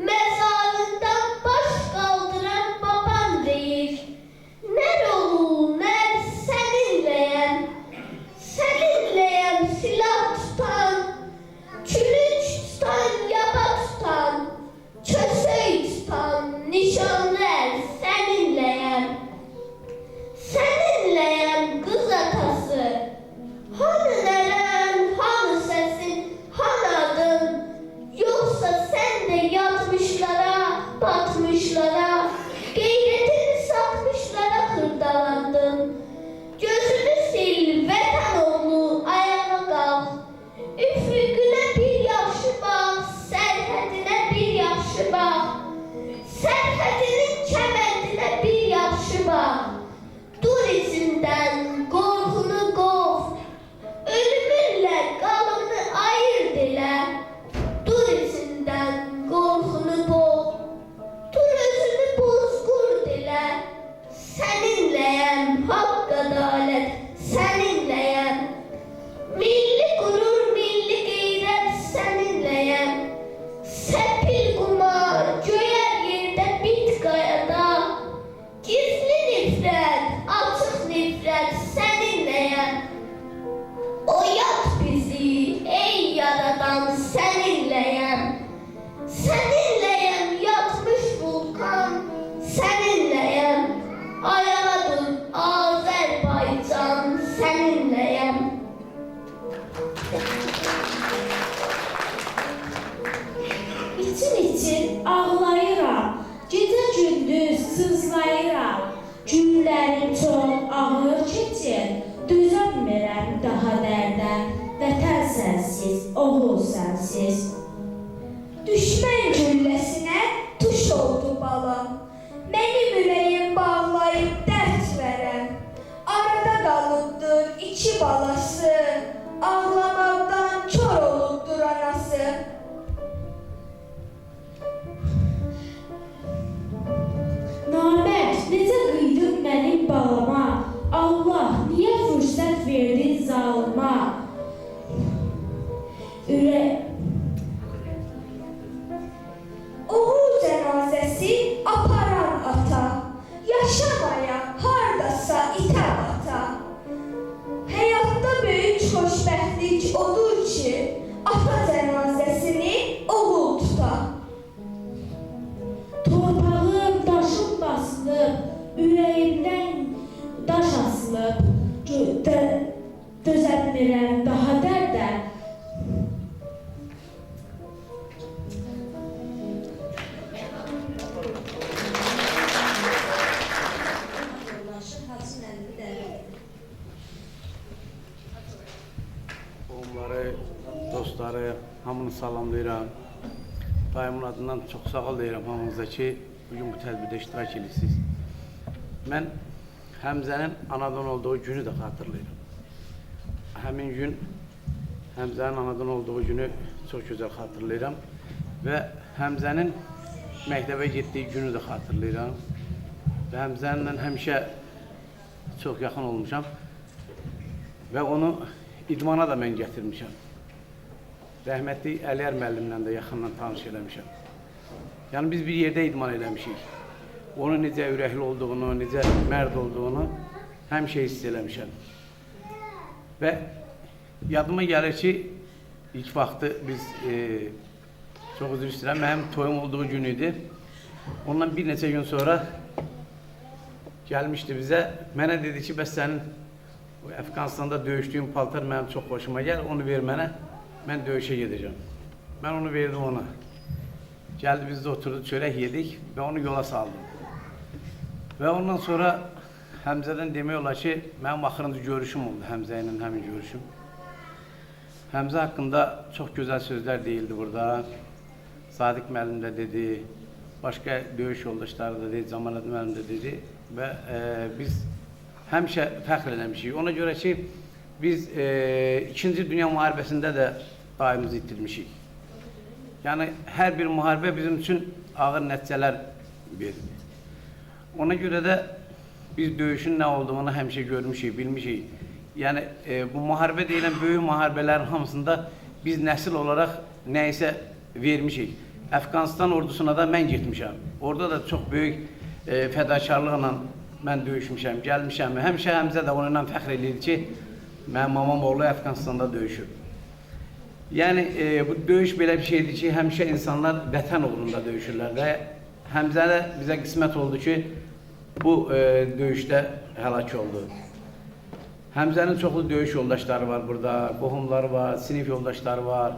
məzarından baş qaldıran baban deyir. Nər oğul, nər səninləyəm, səninləyəm silah tutan, külünc tutan, yaba tutan, kösöy tutan, nişanlı ər səninləyəm. Səninləyəm qız atası, hanı nərən, hanı səsin, hanı adın? Yoxsa sən də yatmışlara, batmışlara, qeyrətini satmışlara xırdalandın. Gözünü sil, vətən oğlu, ayağa qalx. Üfüqünə bir yaxşı bax, sərhədinə bir yaxşı bax. Sərhədinin kəməndinə bir yaxşı bax. Dur izindən, qorxunu qov. Ölümünlə qalını ayırd elə. Dur izindən, qorxunu qov. Dur özünü bozqurd elə. Səninləyəm, haqq ədalət, səninləyəm. Milli qürur, milli qeyrət səninləyəm. Səpil qumar, göyər yerdə bit qayada. Gizli nifrət, açıq nifrət səninləyəm. Oyat bizi, ey yaradan səninləyəm. Səninləyəm yatmış vulkan, səninləyəm. Ayağa dur, Azərbaycan, səninləyəm. İçin ağlayıram, gecə gündüz sızlayıram. Günlərim çox ağır keçir, dözəmirəm daha dərdə. Vətən sənsiz, oğul sənsiz. Düşmən gülləsinə tuş oldu balam. Mənim ürəyim bağlayıb dərd verəm. Arada qalıbdır iki balası, ağlamaqdan kör olubdur anası. Namərd, necə qıydın mənim balama? Allah, niyə fürsət verdin zalıma? Torpağım daşım basılıb, ürəyimdən daş asılıb, dözə bilmirəm daha dərdə. Onları, dostları, hamını salamlayıram. Dayımın adından çox sağ ol deyirəm hamınıza ki, bugün bu tədbirdə iştirak edirsiniz. Mən Həmzənin anadan olduğu günü də xatırlayıram. Həmin gün Həmzənin anadan olduğu günü çox gözəl xatırlayıram və Həmzənin məktəbə getdiyi günü də xatırlayıram və Həmzənlə həmişə çox yaxın olmuşam və onu idmana da mən gətirmişəm. Rəhmətli Əliyar müəllimlə də yaxından tanış eləmişəm. Yəni biz bir yerdə idman eləmişik. Onun necə ürəkli olduğunu, necə mərd olduğunu həmişə hiss eləmişəm. Və yadıma gəlir ki, ilk vaxtı biz çox üzr istəyirəm, mənim toyum olduğu gün idi. Ondan bir neçə gün sonra gəlmişdi bizə. Mənə dedi ki, bəs sənin Əfqanistanda döyüşdüyüm paltar mənim çox xoşuma gəl, onu ver mənə, mən döyüşə gedəcəm. Mən onu verdim ona. Gəldi, biz də oturdu, çörək yedik və onu yola saldım. Və ondan sonra Həmzədən demək olar ki, mənim axırıncı görüşüm oldu, Həmzə ilə həmin görüşüm. Həmzə haqqında çox gözəl sözlər deyildi burada. Sadiq müəllim də dedi, başqa döyüş yoldaşları da dedi, Cəmaləddin müəllim də dedi və biz həmişə fəxr eləmişik. Ona görə ki, biz 2-ci Dünya müharibəsində də daimimizi itirmişik. Yəni, hər bir müharibə bizim üçün ağır nəticələr verdi. Ona görə də biz döyüşün nə olduğunu həmişə görmüşük, bilmişik. Yəni, bu müharibə deyilən böyük müharibələrin hamısında biz nəsil olaraq nəyisə vermişik. Əfqanistan ordusuna da mən getmişəm. Orada da çox böyük fədakarlıqla mən döyüşmüşəm, gəlmişəm. Həmişə Həmzə də onunla fəxr edirdi ki, mənim mamam oğlu Əfqanistanda döyüşüb. Yəni, bu döyüş belə bir şeydir ki, həmişə insanlar vətən uğrunda döyüşürlər və Həmzə də bizə qismət oldu ki, bu döyüşdə həlak oldu. Həmzənin çoxlu döyüş yoldaşları var burada, qohumları var, sinif yoldaşları var.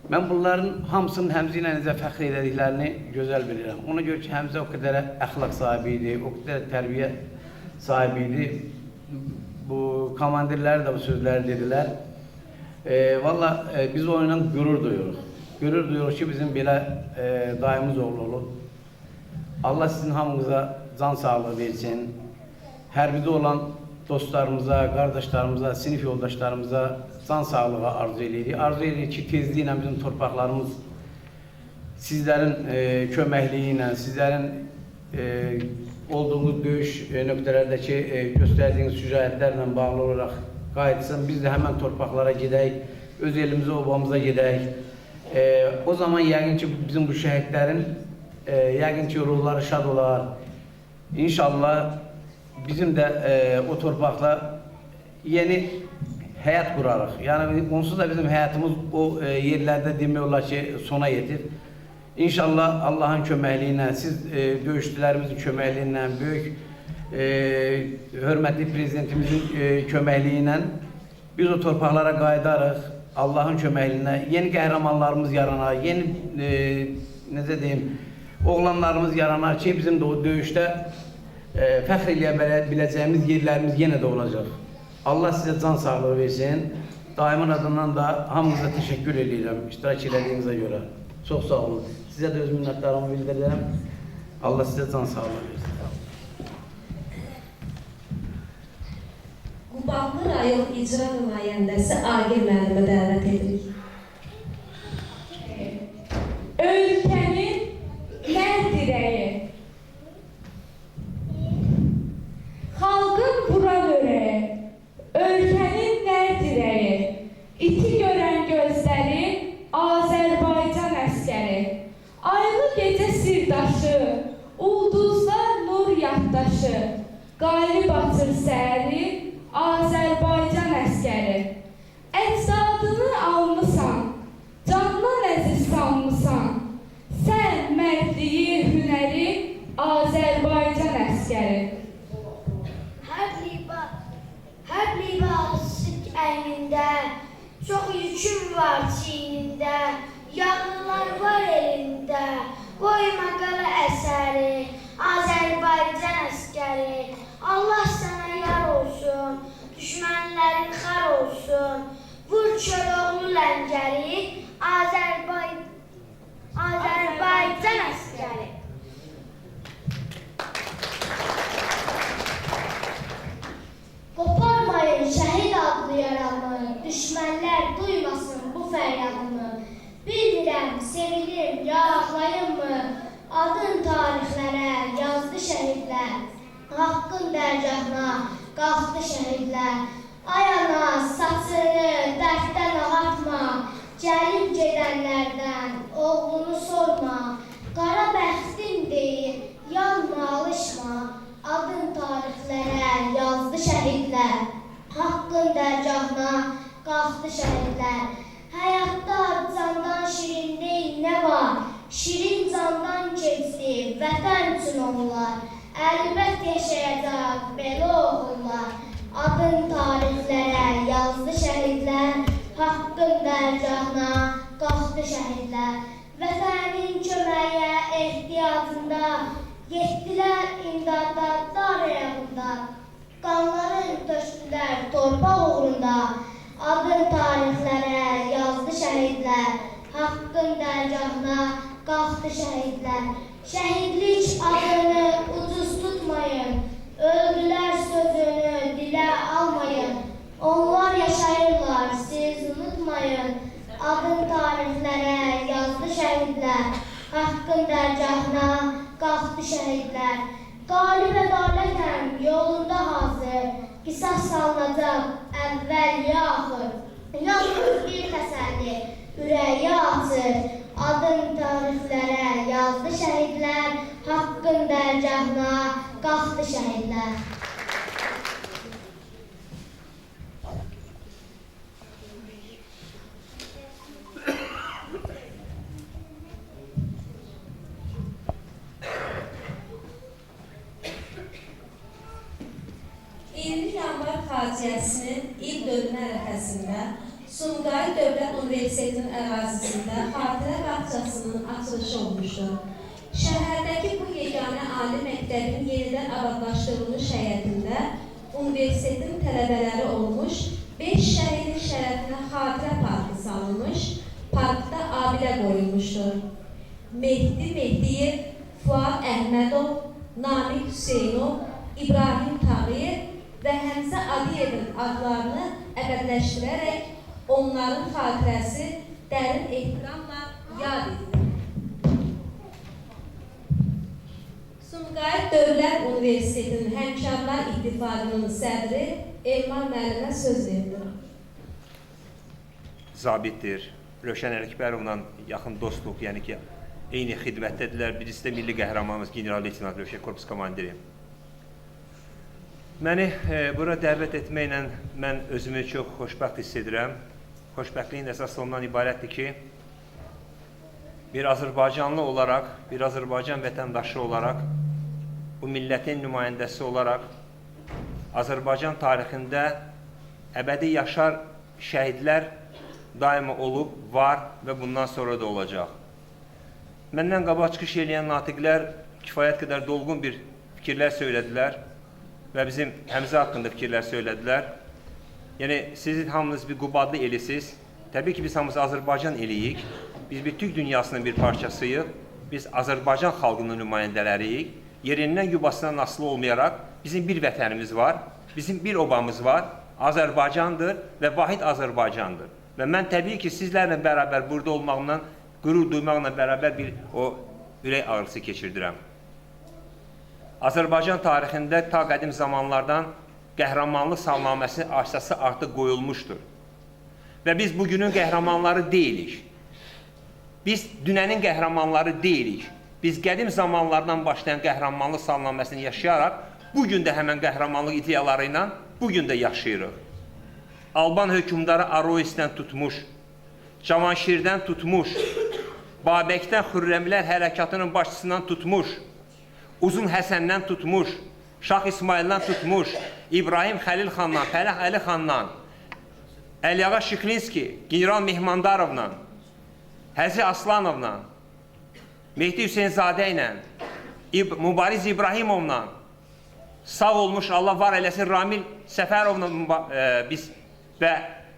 Mən bunların hamısının Həmzə ilə necə fəxr edədiklərini gözəl bilirəm. Ona görə ki, Həmzə o qədər əxlaq sahibi idi, o qədər tərbiyə sahibi idi. Bu komandirləri də bu sözləri dedilər. Valla biz onunla qürur duyuruq. Qürur duyuruq ki, bizim belə dayımız oğlu olub. Allah sizin hamınıza can sağlığı versin. Hərbidə olan dostlarımıza, qardaşlarımıza, sinif yoldaşlarımıza can sağlığı arzu edirik. Arzu edirik ki, tezliklə bizim torpaqlarımız sizlərin köməkliyi ilə, sizlərin olduğunuz döyüş nöqtələrdəki göstərdiyiniz şücaətlərlə bağlı olaraq qayıtsın. Biz də həmən torpaqlara gedək, öz elimizə, obamıza gedək. O zaman yəqin ki, bizim bu şəhidlərin yəqin ki, ruhları şad olar. İnşallah bizim də o torpaqla yeni həyat qurarıq. Yəni, onsuz da bizim həyatımız o yerlərdə demək olar ki, sona yetir. İnşallah Allahın köməkliyi ilə, siz döyüşçülərimizin köməkliyi ilə, böyük hörmətli prezidentimizin köməkliyi ilə biz o torpaqlara qayıdarıq. Allahın köməkliyi ilə yeni qəhrəmanlarımız yaranar, yeni, necə deyim, oğlanlarımız yaranar ki, bizim də o döyüşdə fəxr eləyə biləcəyimiz yerlərimiz yenə də olacaq. Allah sizə can sağlığı versin. Daimin adından da hamınıza təşəkkür edirəm iştirak elədiyinizə görə. Çox sağ olun. Sizə də öz minnətlərimi bildirirəm. Allah sizə can sağlığı versin. Qubadlı rayon icra nümayəndəsi Agil müəllimə dəvət edirik. Ölkənin mərd dirəyi, xalqın buran örəyi, ölkənin mərd dirəyi, iti görən gözləri, Azərbaycan əskəri, aylı gecə sirdaşı, ulduzlar nur yaddaşı, qalib atır səhəri, Azərbaycan əskəri. Əcdadını almısan, candan əziz sanmısan, sən mərdliyi hünəri Azərbaycan əskəri. Hər libası əynində, çox yüküm var çiynində, yağlılar var elində, qoyma qala əsəri, Azərbaycan əskəri. Allah sana yar olsun, düşmənlərin xar olsun, vur Koroğlu ləngəri, Azərbaycan əskəri. Qoparmayın şəhid adlı yaramı, düşmənlər duymasın bu fəryadımı. Bilmirəm, sevinim, ya ağlayım mı? Adın tarixlərə yazdı şəhidlər, haqqın dərgahına qalxdı şəhidlər. Ay ana, saçını dərddən ağartma, gəlib gedənlərdən oğlunu sorma. Qara bəxtin deyir, yanma, alışma, adın tarixlərə yazdı şəhidlər, haqqın dərgahına qalxdı şəhidlər. Həyatda candan şirin deyil nə var, şirin candan keçdi vətən üçün onlar. Əlbət yaşayacaq belə oğullar, adın tarixlərə yazdı şəhidlər, haqqın dərgahına qalxdı şəhidlər. Vətənin köməyə ehtiyacında, getdilər imdada dar ayağında, qanları tökdülər torpaq uğrunda, adın tarixlərə yazdı şəhidlər, haqqın dərgahına qalxdı şəhidlər. Şəhidlik adını ucuz tutmayın, öldülər sözünü dilə almayın, onlar yaşayırlar, siz unutmayın, adın tarixlərə yazdı şəhidlər, haqqın dərgahına qalxdı şəhidlər. Qalib ədalətən yolunda hazır, qisas salınacaq əvvəl ya axır. Yalnız bir təsəlli ürəyi açır, adın tarixlərə yazdı şəhidlər, haqqın dərgahına qalxdı şəhidlər. Yanvar faciəsinin ilk dönümü ərəfəsində Sumqayıt Dövlət Universitetinin ərazisində xatirə bağçasının açılışı olmuşdur. Şəhərdəki bu yeganə ali məktəbin yenidən abadlaşdırılmış həyətində universitetin tələbələri olmuş, 5 şəhidin şərəfinə xatirə parkı salınmış, parkda abidə qoyulmuşdur. Mehdi Mehdiyev, Fuad Əhmədov, Namiq Hüseynov, İbrahim Tağıyev və Həmzə Adiyevin adlarını əbədiləşdirərək onların xatirəsi dərin ehtiramla yad edilir. Sumqayıt Dövlət Universitetinin Həmkarlar İttifaqının sədri Elman müəllimə söz verilir. Zabitdir. Rövşən Ələkbərovla yaxın dostluq, yəni ki, eyni xidmətdədirlər. Birisi də milli qəhrəmanımız general-leytenant Rövşən Korpus komandiri. Məni bura dəvət etməklə mən özümü çox xoşbəxt hiss edirəm. Xoşbəxtliyin əsas ondan ibarətdir ki, bir Azərbaycanlı olaraq, bir Azərbaycan vətəndaşı olaraq, bu millətin nümayəndəsi olaraq, Azərbaycan tarixində əbədi yaşar şəhidlər daima olub, var və bundan sonra da olacaq. Məndən qabaq çıxış edən natiqlər kifayət qədər dolğun bir fikirlər söylədilər və bizim Həmzə haqqında fikirlər söylədilər. Yəni, siz hamınız bir Qubadlı elisiniz. Təbii ki, biz hamımız Azərbaycan eliyik. Biz bir Türk dünyasının bir parçasıyıq. Biz Azərbaycan xalqının nümayəndələriyik. Yerindən yuvasından asılı olmayaraq bizim bir vətənimiz var, bizim bir obamız var. Azərbaycandır və vahid Azərbaycandır. Və mən təbii ki, sizlərlə bərabər burada olmaqla, qürur duymaqla bərabər bir o ürək ağrısı keçirdirəm. Azərbaycan tarixində ta qədim zamanlardan qəhrəmanlıq salnaməsi aşası artıq qoyulmuşdur. Və biz bugünün qəhrəmanları deyilik. Biz dünənin qəhrəmanları deyilik. Biz qədim zamanlardan başlayan qəhrəmanlıq salnaməsini yaşayaraq, bugün də həmən qəhrəmanlıq ideyaları ilə bugün də yaşayırıq. Alban hökümdarı Aroisdən tutmuş, Cavanşirdən tutmuş, Babəkdən Xürrəmlər hərəkatının başçısından tutmuş, Uzun Həsəndən tutmuş, Şah İsmaildən tutmuş, İbrahim Xəlil xandan, Fərəh Əli xandan, Əliağa Şiklinski, General Mehmandarovla, Həzi Aslanovla, Mehdi Hüseynzadə ilə, Mübariz İbrahimovla, sağ olmuş Allah var eləsin Ramil Səfərovla biz və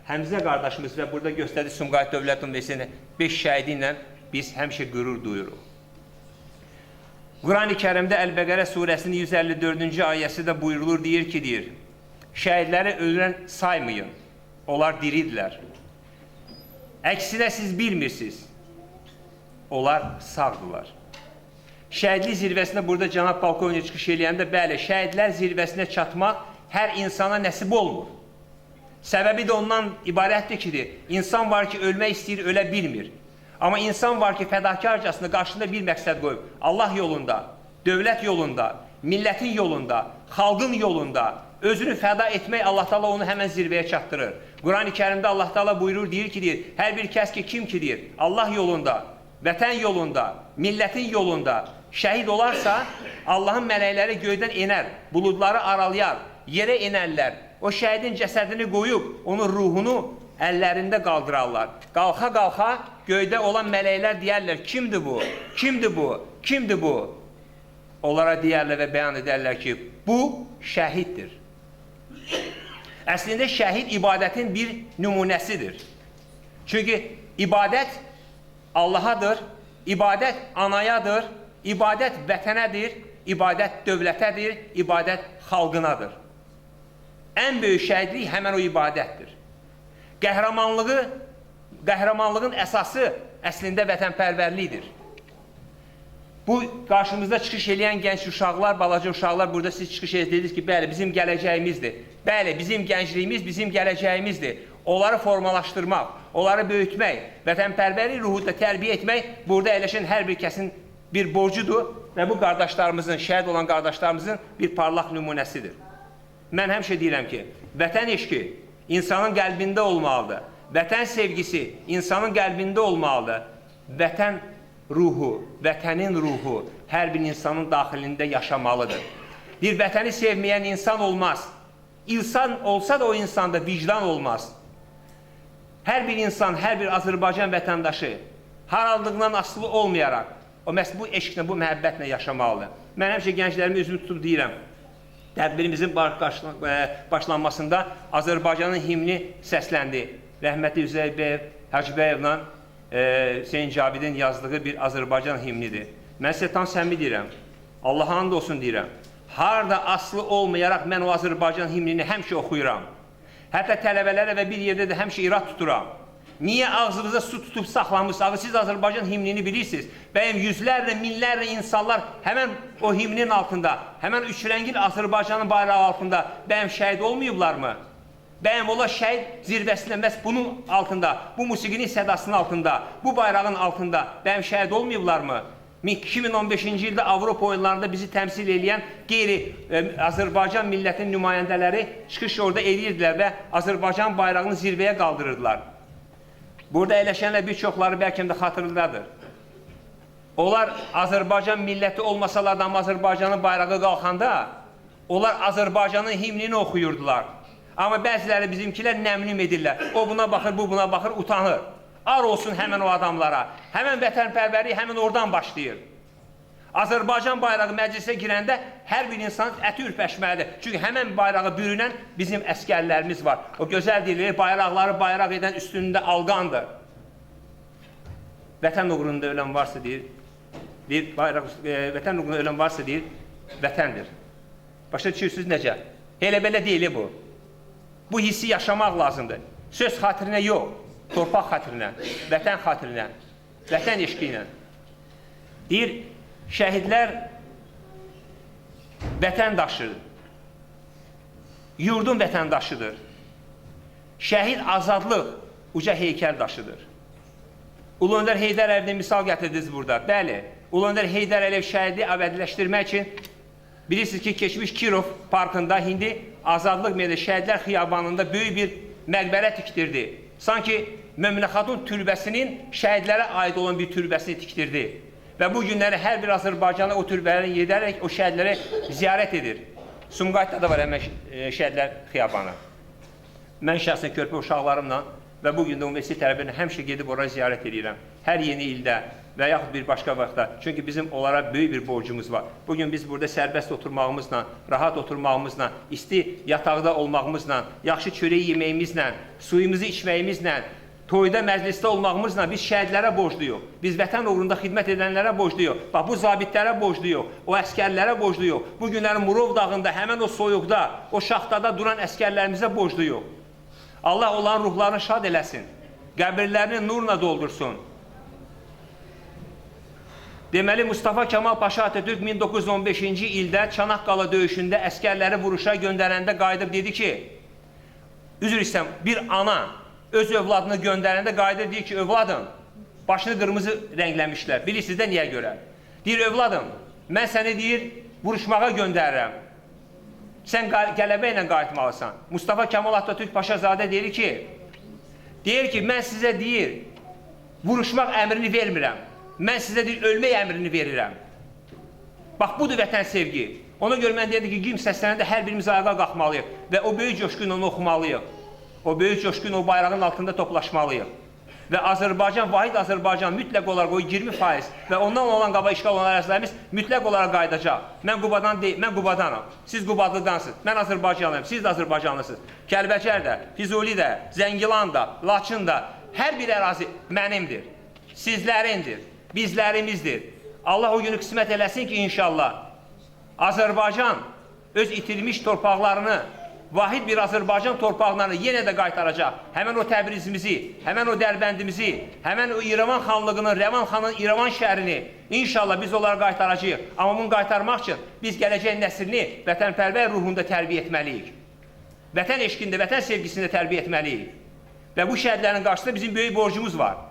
Həmzə qardaşımız və burada göstərdi Sumqayıt Dövlət Universitetinin 5 şəhidi ilə biz həmişə qürur duyuruq. Quran-ı Kərimdə Əl-Bəqərə surəsinin 154-cü ayəsi də buyurulur, deyir ki, şəhidləri ölən saymayın, onlar diridirlər. Əksinə siz bilmirsiniz, onlar sağdırlar. Şəhidlik zirvəsinə burada cənab polkovnik çıxış eləyəndə, bəli, şəhidlər zirvəsinə çatmaq hər insana nəsib olmur. Səbəbi də ondan ibarətdir ki, insan var ki, ölmək istəyir, ölə bilmir. Amma insan var ki, fədakarcasına qarşında bir məqsəd qoyub, Allah yolunda, dövlət yolunda, millətin yolunda, xalqın yolunda özünü fəda etmək Allah Taala onu həmən zirvəyə çatdırır. Quran-ı Kərimdə Allah Taala buyurur, deyir ki, hər bir kəs ki, kim ki, Allah yolunda, vətən yolunda, millətin yolunda şəhid olarsa, Allahın mələkləri göydən enər, buludları aralayar, yerə enərlər. O şəhidin cəsədini qoyub, onun ruhunu əllərində qaldırarlar. Qalxa-qalxa göydə olan mələklər deyərlər, kimdir bu, kimdir bu, kimdir bu? Onlara deyərlər və bəyan edərlər ki, bu şəhiddir. Əslində şəhid ibadətin bir nümunəsidir. Çünki ibadət Allahadır, ibadət anayadır, ibadət vətənədir, ibadət dövlətədir, ibadət xalqınadır. Ən böyük şəhidlik həmən o ibadətdir. Qəhrəmanlığın əsası əslində vətənpərvərlikdir. Bu, qarşımızda çıxış eləyən gənc uşaqlar, balaca uşaqlar, burada siz çıxış ediniz ki, bəli, bizim gələcəyimizdir. Bəli, bizim gəncliyimiz bizim gələcəyimizdir. Onları formalaşdırmaq, onları böyütmək, vətənpərvərlik ruhunda tərbiyə etmək burada əyləşən hər bir kəsin bir borcudur və bu qardaşlarımızın, şəhid olan qardaşlarımızın bir parlaq nümunəsidir. Mən həmişə deyirəm ki, vətən eşqi insanın qəlbində olmalıdır. Vətən sevgisi insanın qəlbində olmalıdır. Vətən ruhu, vətənin ruhu hər bir insanın daxilində yaşamalıdır. Bir vətəni sevməyən insan olmaz. İnsan olsa da o insanda vicdan olmaz. Hər bir insan, hər bir Azərbaycan vətəndaşı haraldığından asılı olmayaraq o məhz bu eşqlə, bu məhəbbətlə yaşamalıdır. Mən həmişə gənclərimi özümü tutub deyirəm. Tədbirimizin başlanmasında Azərbaycanın himni səsləndi. Rəhmətli Üzeybəyev, Hacıbəyevlə Hüseyin Cavidin yazdığı bir Azərbaycan himnidir. Mən sizə tam səmimi deyirəm, Allaha and olsun deyirəm. Harada asılı olmayaraq mən o Azərbaycan himnini həmişə oxuyuram. Hətta tələbələrə və bir yerdə də həmişə irad tuturam. Niyə ağzınıza su tutub saxlamışsınız? Siz Azərbaycan himnini bilirsiniz. Bəyəm yüzlərlə, minlərlə insanlar həmən o himnin altında, həmən üçrəngli Azərbaycanın bayrağı altında bəyəm şəhid olmayıblarmı? Bəyəm ola şəhid zirvəsində məhz bunun altında, bu musiqinin sədasının altında, bu bayrağın altında bəyəm şəhid olmayıblarmı? 2015-ci ildə Avropa oyunlarında bizi təmsil edən qeyri-Azərbaycan millətinin nümayəndələri çıxış orada edirdilər və Azərbaycan bayrağını zirvəyə qaldırırdılar. Burada əyləşənlər bir çoxları bəlkə də xatırlıdadır. Onlar Azərbaycan milləti olmasalar da Azərbaycanın bayrağı qalxanda, onlar Azərbaycanın himnini oxuyurdular. Amma bəziləri bizimkilər nəmnüm edirlər. O buna baxır, bu buna baxır, utanır. Ar olsun həmən o adamlara. Həmən vətənpərvərlik həmən oradan başlayır. Azərbaycan bayrağı məclisə girəndə hər bir insan əti ürpəşməlidir. Çünki həmən bayrağı bürünən bizim əskərlərimiz var. O gözəl deyilir, bayraqları bayraq edən üstündə alqandır. Vətən uğrunda ölən varsa deyir, vətən uğrunda ölən varsa deyir, vətəndir. Başa düşürsünüz necə? Elə belə deyil bu. Bu hissi yaşamaq lazımdır. Söz xatirinə yox, torpaq xatirinə, vətən xatirinə, vətən eşqi ilə. Deyir, şəhidlər vətəndaşıdır, yurdun vətəndaşıdır. Şəhid azadlıq uca heykəl daşıdır. Ulu Öndər Heydər Əliyevdən misal gətirdiniz burada. Bəli, Ulu Öndər Heydər Əliyev şəhidi əbədiləşdirmək üçün bilirsiniz ki, keçmiş Kirov parkında indi Azadlıq Meydanı Şəhidlər Xiyabanında böyük bir məqbərə tikdirdi. Sanki Möminə xatun türbəsinin şəhidlərə aid olan bir türbəsini tikdirdi. Və bu günləri hər bir Azərbaycanlı o türbələri gedərək o şəhidləri ziyarət edir. Sumqayıtda da var həmən şəhidlər xiyabanı. Mən şəxsən körpə uşaqlarımla və bugün də universitet tələbələrlə həmişə gedib oraya ziyarət edirəm. Hər yeni ildə və yaxud bir başqa vaxtda. Çünki bizim onlara böyük bir borcumuz var. Bugün biz burada sərbəst oturmağımızla, rahat oturmağımızla, isti yataqda olmağımızla, yaxşı çörək yeməyimizlə, suyumuzu içməyimizlə, toyda, məclisdə olmağımızla biz şəhidlərə borcluyuq. Biz vətən uğrunda xidmət edənlərə borcluyuq. Bax, bu zabitlərə borcluyuq, o əskərlərə borcluyuq. Bu günləri Murov dağında, həmən o soyuqda, o şaxtada duran əskərlərimizə borcluyuq. Allah onların ruhlarını şad eləsin, qəbirlərini nurla doldursun. Deməli, Mustafa Kemal Paşa Atatürk 1915-ci ildə Çanaqqala döyüşündə əskərləri vuruşa göndərəndə qayıdıb dedi ki, üzr istəyirəm, bir ana öz övladını göndərəndə qayıdıb deyir ki, övladım, başını qırmızı rəngləmişlər. Bilirsiniz də niyə görə? Deyir, övladım, mən səni deyir, vuruşmağa göndərirəm. Sən qələbə ilə qayıtmalısan. Mustafa Kemal Atatürk Paşazadə deyir ki, mən sizə deyir, vuruşmaq əmrini vermirəm. Mən sizə deyir, ölmək əmrini verirəm. Bax, budur vətən sevgi. Ona görə mən deyirəm ki, gim səslənəndə hər birimiz ayağa qalxmalıyıq və o böyük coşqun onu oxumalıyıq. O böyük coşqun o bayrağın altında toplaşmalıyıq. Və Azərbaycan, vahid Azərbaycan mütləq olaraq o 20% və ondan olan qaba işğal olan ərazilərimiz mütləq olaraq qayıdacaq. Mən Qubadan deyil, mən Qubadanam. Siz Qubadlıdansınız, mən Azərbaycanlıyım, siz də Azərbaycanlısınız. Kəlbəcər də, Füzuli də, Zəngilan da, Laçın da, hər bir ərazi mənimdir, sizlərindir, bizlərimizdir. Allah o günü qismət eləsin ki, inşallah Azərbaycan öz itilmiş torpaqlarını, vahid bir Azərbaycan torpaqlarını yenə də qaytaracaq. Həmən o Təbrizimizi, həmən o Dərbəndimizi, həmən o İrəvan xanlığının, Rəvan xanın İrəvan şəhərini inşallah biz onları qaytaracağıq. Amma bunu qaytarmaq üçün biz gələcək nəslini vətənpərvər ruhunda tərbiyə etməliyik. Vətən eşqində, vətən sevgisində tərbiyə etməliyik. Və bu şəhidlərin qarşısında bizim böyük borcumuz var.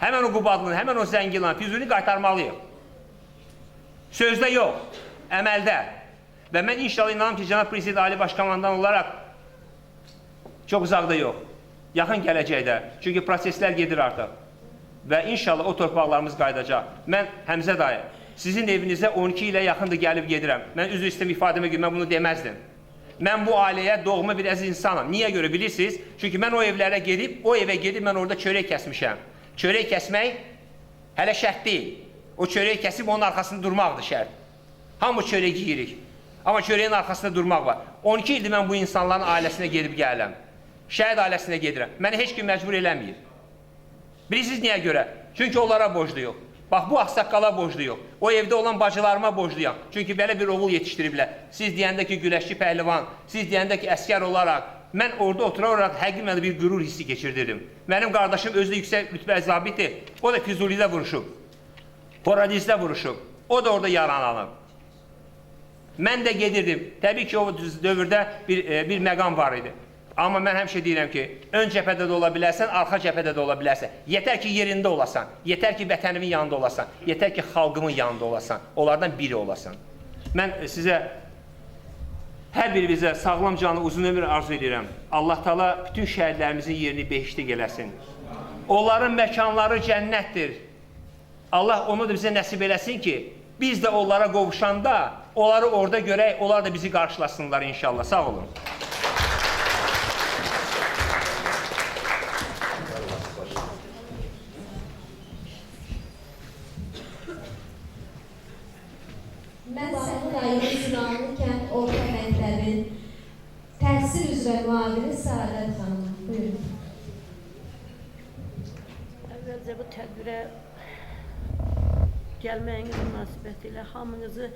Həmən o Qubadlını, həmən o Zəngilan, Füzuli qaytarmalıyıq. Sözdə yox, əməldə. Və mən inşallah inanım ki, Cənab Prezident Ali Başkomandan olaraq çox uzaqda yox, yaxın gələcəkdə. Çünki proseslər gedir artıq. Və inşallah o torpaqlarımız qayıdacaq. Mən Həmzə dayı, sizin evinizə 12 ilə yaxındır gəlib gedirəm. Mən üzr istəyirəm ifadəmə görə, mən bunu deməzdim. Mən bu ailəyə doğma bir əziz insanam. Niyə görə bilirsiniz? Çünki mən o evlərə gedib, o evə gedib mən orada çörək kəsmişəm. Çörək kəsmək hələ şərt deyil. O çörək kəsib onun arxasında durmaqdır şərt. Hamı çörək yeyirik. Amma çörəyin arxasında durmaq var. 12 ildir mən bu insanların ailəsinə gedib gələm. Şəhid ailəsinə gedirəm. Məni heç kim məcbur eləməyir. Bilirsiniz niyə görə? Çünki onlara borcluyuq. Bax, bu ağsaqqala borcluyuq. O evdə olan bacılarıma borcluyam. Çünki belə bir oğul yetişdiriblər. Siz deyəndə ki, güləşçi pəhlivan, siz deyəndə ki, əskər olaraq, mən orada oturaraq həqiqətən bir qürur hissi keçirdirdim. Mənim qardaşım özü yüksək rütbəli zabitdir. O da Füzulidə vuruşub. Horadizdə vuruşub. O da orada yaralanıb. Mən də gedirdim. Təbii ki, o dövrdə bir məqam var idi. Amma mən həmişə deyirəm ki, ön cəbhədə də ola bilərsən, arxa cəbhədə də ola bilərsən. Yetər ki, yerində olasan, yetər ki, vətənimin yanında olasan, yetər ki, xalqımın yanında olasan, onlardan biri olasan. Mən sizə, hər birimizə sağlam canlı, uzun ömür arzu edirəm. Allah Taala bütün şəhidlərimizin yerini behiştlik eləsin. Onların məkanları cənnətdir. Allah onu da bizə nəsib eləsin ki, biz də onlara qovuşanda, onları orada görək, onlar da bizi qarşılasınlar inşallah. Sağ olun. Mən Səmin rayonu Zünanlı kənd orta məktəbin təhsil üzrə müavini Səadət xanım. Buyurun. Əvvəlcə bu tədbirə gəlməyiniz münasibətilə hamınızı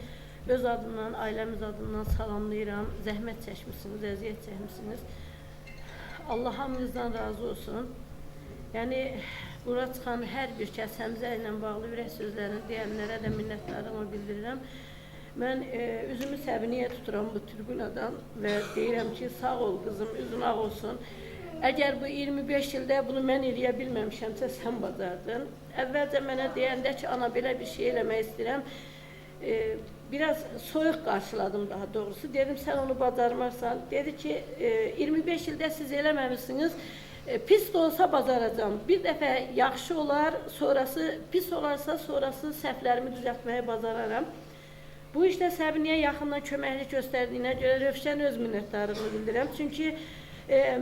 öz adından, ailəmiz adından salamlayıram. Zəhmət çəkmişsiniz, əziyyət çəkmişsiniz. Allah hamınızdan razı olsun. Yəni, bura çıxan hər bir kəs Həmzə ilə bağlı ürək sözlərini deyənlərə də minnətlarımı bildirirəm. Mən üzümü səbiniyə tuturam bu tribünadan və deyirəm ki, sağ ol qızım, üzün ağ olsun. Əgər bu 25 ildə bunu mən eləyə bilməmişəmsə, sən bacardın. Əvvəlcə mənə deyəndə ki, ana belə bir şey eləmək istəyirəm, biraz soyuq qarşıladım daha doğrusu. Dedim, sən onu bacarmarsan. Dedi ki, 25 ildə siz eləməmişsiniz, Pis də olsa bacaracağam. Bir dəfə yaxşı olar, sonrası pis olarsa, sonrası səhvlərimi düzəltməyə bacararam. Bu işdə Səbinəyə yaxından köməklik göstərdiyinə görə Rövşən öz minnətdarlığını bildirirəm. Çünki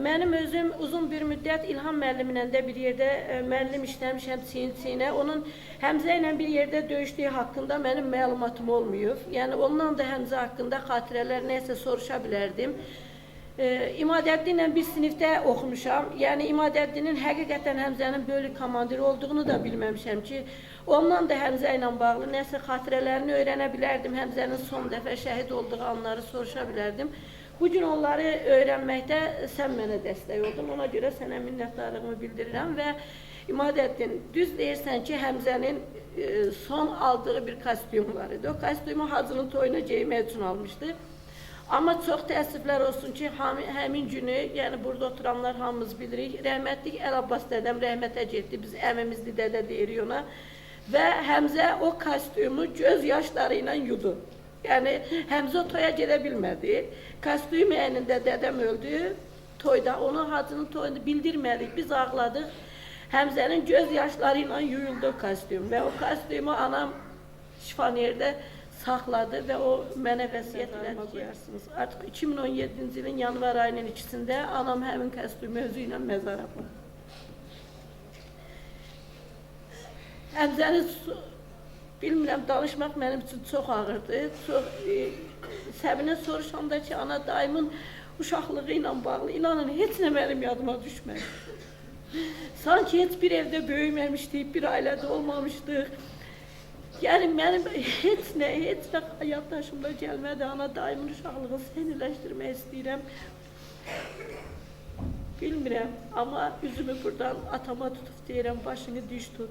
mənim özüm uzun bir müddət İlham müəllimlə də bir yerdə müəllim işləmişəm çiyin-çiyinə. Onun Həmzə ilə bir yerdə döyüşdüyü haqqında mənim məlumatım olmayıb. Yəni ondan da Həmzə haqqında xatirələr nəysə soruşa bilərdim. İmadəddinlə bir sinifdə oxumuşam. Yəni İmadəddinin həqiqətən Həmzənin bölük komandiri olduğunu da bilməmişəm ki, ondan da Həmzə ilə bağlı nəsə xatirələrini öyrənə bilərdim. Həmzənin son dəfə şəhid olduğu anları soruşa bilərdim. Bugün onları öyrənməkdə sən mənə dəstək oldun. Ona görə sənə minnətdarlığımı bildirirəm və İmadəddin, düz deyirsən ki, Həmzənin son aldığı bir kostyum var idi. O kostyumu Hacının toyuna geymək üçün almışdı. Amma çox təəssüflər olsun ki, həmin günü, yəni burada oturanlar hamımız bilirik, rəhmətlik Əl Abbas dədəm rəhmətə getdi, biz əmimizli dədə deyirik ona və Həmzə o kostyumu göz yaşları ilə yudu. Yəni, Həmzə o toya gedə bilmədi, kostyum əynində dədəm öldü, toyda, onu Hacının toyunu bildirmədik, biz ağladıq, Həmzənin göz yaşları ilə yuyuldu kostyum və o kostyumu anam şifaniyerdə saxladı və o mənə vəsiyyət qoyarsınız. Artıq 2017-ci ilin yanvar ayının 2-sində anam həmin kostyumu özü ilə məzara qoydu. Həmzəni bilmirəm, danışmaq mənim üçün çox ağırdır. Səbinə soruşanda ki, ana dayımın uşaqlığı ilə bağlı, inanın, heç nə mənim yadıma düşmədi. Sanki heç bir evdə böyüməmişdik, bir ailədə olmamışdıq. Yəni, mənim heç nə həyatdaşımda gəlmədi, ana dayımın uşaqlığını seniləşdirmək istəyirəm. Bilmirəm, amma üzümü buradan atama tutub deyirəm, başını düş tut.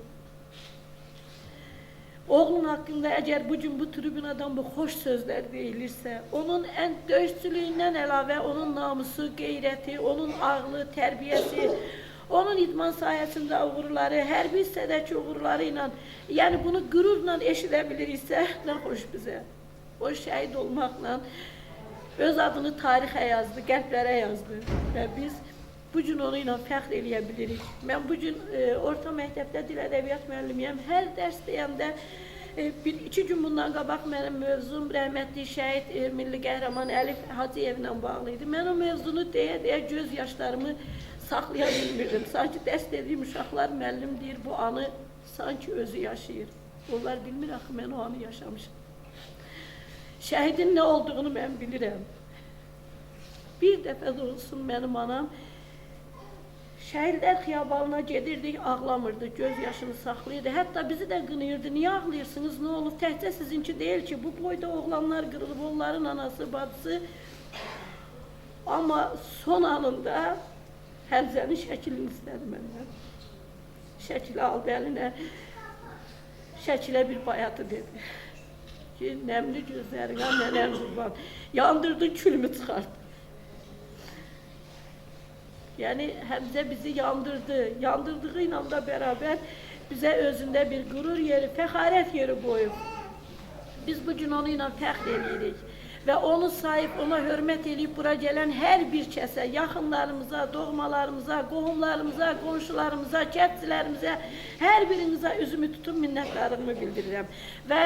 Oğlun haqqında əgər bugün bu tribunadan bu xoş sözlər deyilirsə, onun ən döyüşçülüyündən əlavə onun namusu, qeyrəti, onun ağlı, tərbiyəsi, onun idman sayəsində uğurları, hərbi hissədəki uğurları ilə, yəni bunu qürurla eşidə biliriksə, nə xoş bizə. O şəhid olmaqla öz adını tarixə yazdı, qəlblərə yazdı və biz bugün onu ilə fəxr eləyə bilirik. Mən bugün orta məktəbdə dil ədəbiyyat müəllimiyəm. Hər dərs deyəndə, iki gün bundan qabaq mənim mövzum rəhmətli şəhid milli qəhrəman Əlif Hacıyevlə bağlı idi. Mən o mövzunu deyə-deyə göz yaşlarımı saxlaya bilmirdim. Sanki dərs dediyim uşaqlar müəllim deyir, bu anı sanki özü yaşayır. Onlar bilmir, axı mən o anı yaşamışım. Şəhidin nə olduğunu mən bilirəm. Bir dəfə də olsun mənim anam, şəhidlər xiyabalına gedirdik, ağlamırdı, göz yaşını saxlayırdı. Hətta bizi də qınıyırdı, niyə ağlayırsınız, nə olub? Təhcə sizinki deyil ki, bu boyda oğlanlar qırılıb, onların anası, bacısı. Amma son anında Həmzənin şəklini istədi məndən. Şəkili aldı əlinə, şəkilə bir bayatı dedi. Ki, nəmli gözlərinə nənəm qurban, yandırdın, külümü çıxartdı. Yəni, Həmzə bizi yandırdı. Yandırdığı ilə də bərabər bizə özündə bir qürur yeri, fəxarət yeri qoyub. Biz bugün onu ilə fəxr edirik. Və onu sahib, ona hörmət edib bura gələn hər bir kəsə, yaxınlarımıza, doğmalarımıza, qohumlarımıza, qonşularımıza, kəndçilərimizə, hər birinizə üzümü tutub minnətdarlığımı bildirirəm. Və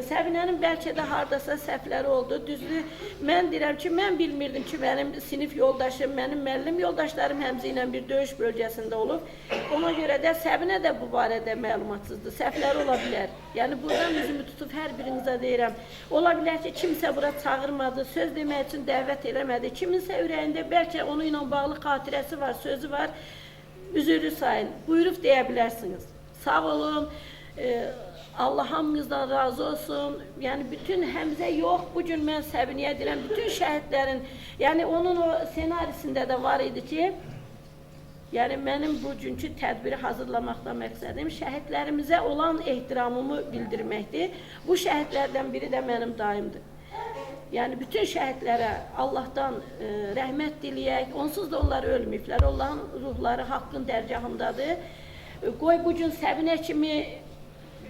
Səbinənin bəlkə də hardasa səhvləri oldu. Düzdür, mən deyirəm ki, mən bilmirdim ki, mənim sinif yoldaşım, mənim müəllim yoldaşlarım Həmzə ilə bir döyüş bölgəsində olub. Ona görə də Səbinə də bu barədə məlumatsızdır, səhvləri ola bilər. Yəni, buradan üzümü tutub hər birinizə deyirəm. Ola bilər ki, kimsə bura çağırmadı, söz demək üçün dəvət eləmədi. Kiminsə ürəyində bəlkə onu ilə bağlı xatirəsi var, sözü var, üzürlü sayın, buyurub deyə bilərsiniz. Sağ olun, Allah hamınızdan razı olsun. Yəni, bütün Həmzə yox, bugün mən Səbinəyə deyirəm, bütün şəhidlərin, yəni onun o senarisində də var idi ki, yəni mənim bugünkü tədbiri hazırlamaqda məqsədim şəhidlərimizə olan ehtiramımı bildirməkdir. Bu şəhidlərdən biri də mənim dayımdır. Yəni, bütün şəhidlərə Allahdan rəhmət diləyək, onsuz da onlar ölməyiblər, onların ruhları haqqın dərgahındadır. Qoy bugün Səbinə kimi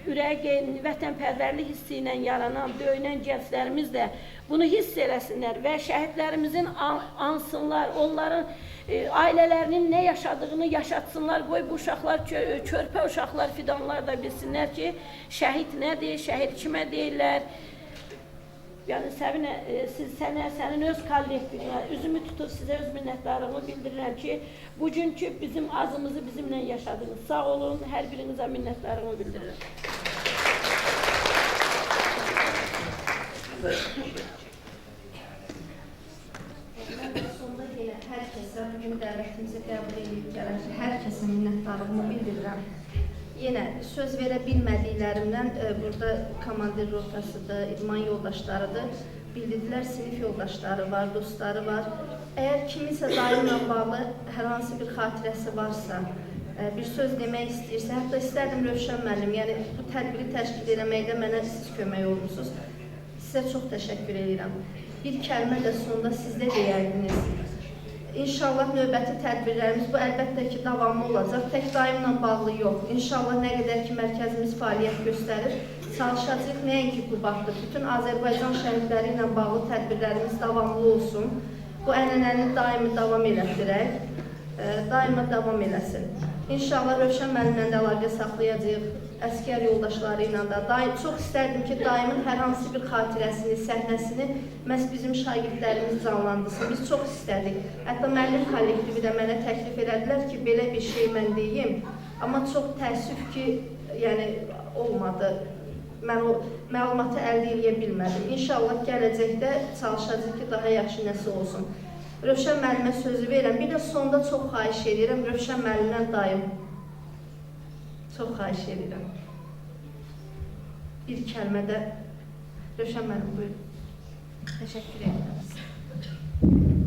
ürəyi, vətənpərvərlik hissi ilə yaranan, böyünən gənclərimiz də bunu hiss eləsinlər və şəhidlərimizin ansınlar, onların ailələrinin nə yaşadığını yaşatsınlar, qoy bu uşaqlar, körpə uşaqlar, fidanlar da bilsinlər ki, şəhid nədir, şəhid kimə deyirlər. Yəni Səbinə, sənin öz kollektivinə üzümü tutub sizə öz minnətdarlığımı bildirirəm ki, bugünkü bizim azımızı bizimlə yaşadınız. Sağ olun, hər birinizə minnətdarlığımı bildirirəm. Sonda yenə hər kəsə, bugün dəvətimizi qəbul edib gələn hər kəsə minnətdarlığımı bildirirəm. Yenə söz verə bilmədiklərimdən burada komandir rotasıdır, idman yoldaşlarıdır, bildirdilər, sinif yoldaşları var, dostları var. Əgər kiminsə daimlə bağlı hər hansı bir xatirəsi varsa, bir söz demək istəyirsə, hətta istərdim Rövşən müəllim, yəni bu tədbiri təşkil eləməkdə mənə siz kömək olursunuz. Sizə çox təşəkkür edirəm. Bir kəlmə də sonda siz də deyərdiniz. İnşallah növbəti tədbirlərimiz bu əlbəttə ki, davamlı olacaq. Tək daimlə bağlı yox. İnşallah nə qədər ki, mərkəzimiz fəaliyyət göstərir, çalışacaq nəinki Qubadda, bütün Azərbaycan şəhidləri ilə bağlı tədbirlərimiz davamlı olsun. Bu ənənəni daimi davam elətdirək, daima davam eləsin. İnşallah Rövşən müəllimlə də əlaqə saxlayacaq, əskər yoldaşları ilə də. Çox istərdim ki, daimin hər hansı bir xatirəsini, səhnəsini məhz bizim şagirdlərimiz canlandırsın. Biz çox istədik. Hətta müəllim kollektivi də mənə təklif elədilər ki, belə bir şey mən deyim. Amma çox təəssüf ki, yəni olmadı. Mən o məlumatı əldə edə bilmədim. İnşallah gələcəkdə çalışacaq ki, daha yaxşı nəsə olsun. Rövşən müəllimə sözü verirəm. Bir də sonda çox xahiş edirəm Rövşən müəllimdən daim. Çox xahiş edirəm. Bir kəlmə də Rövşən müəllim, buyurun. Təşəkkür edirəm.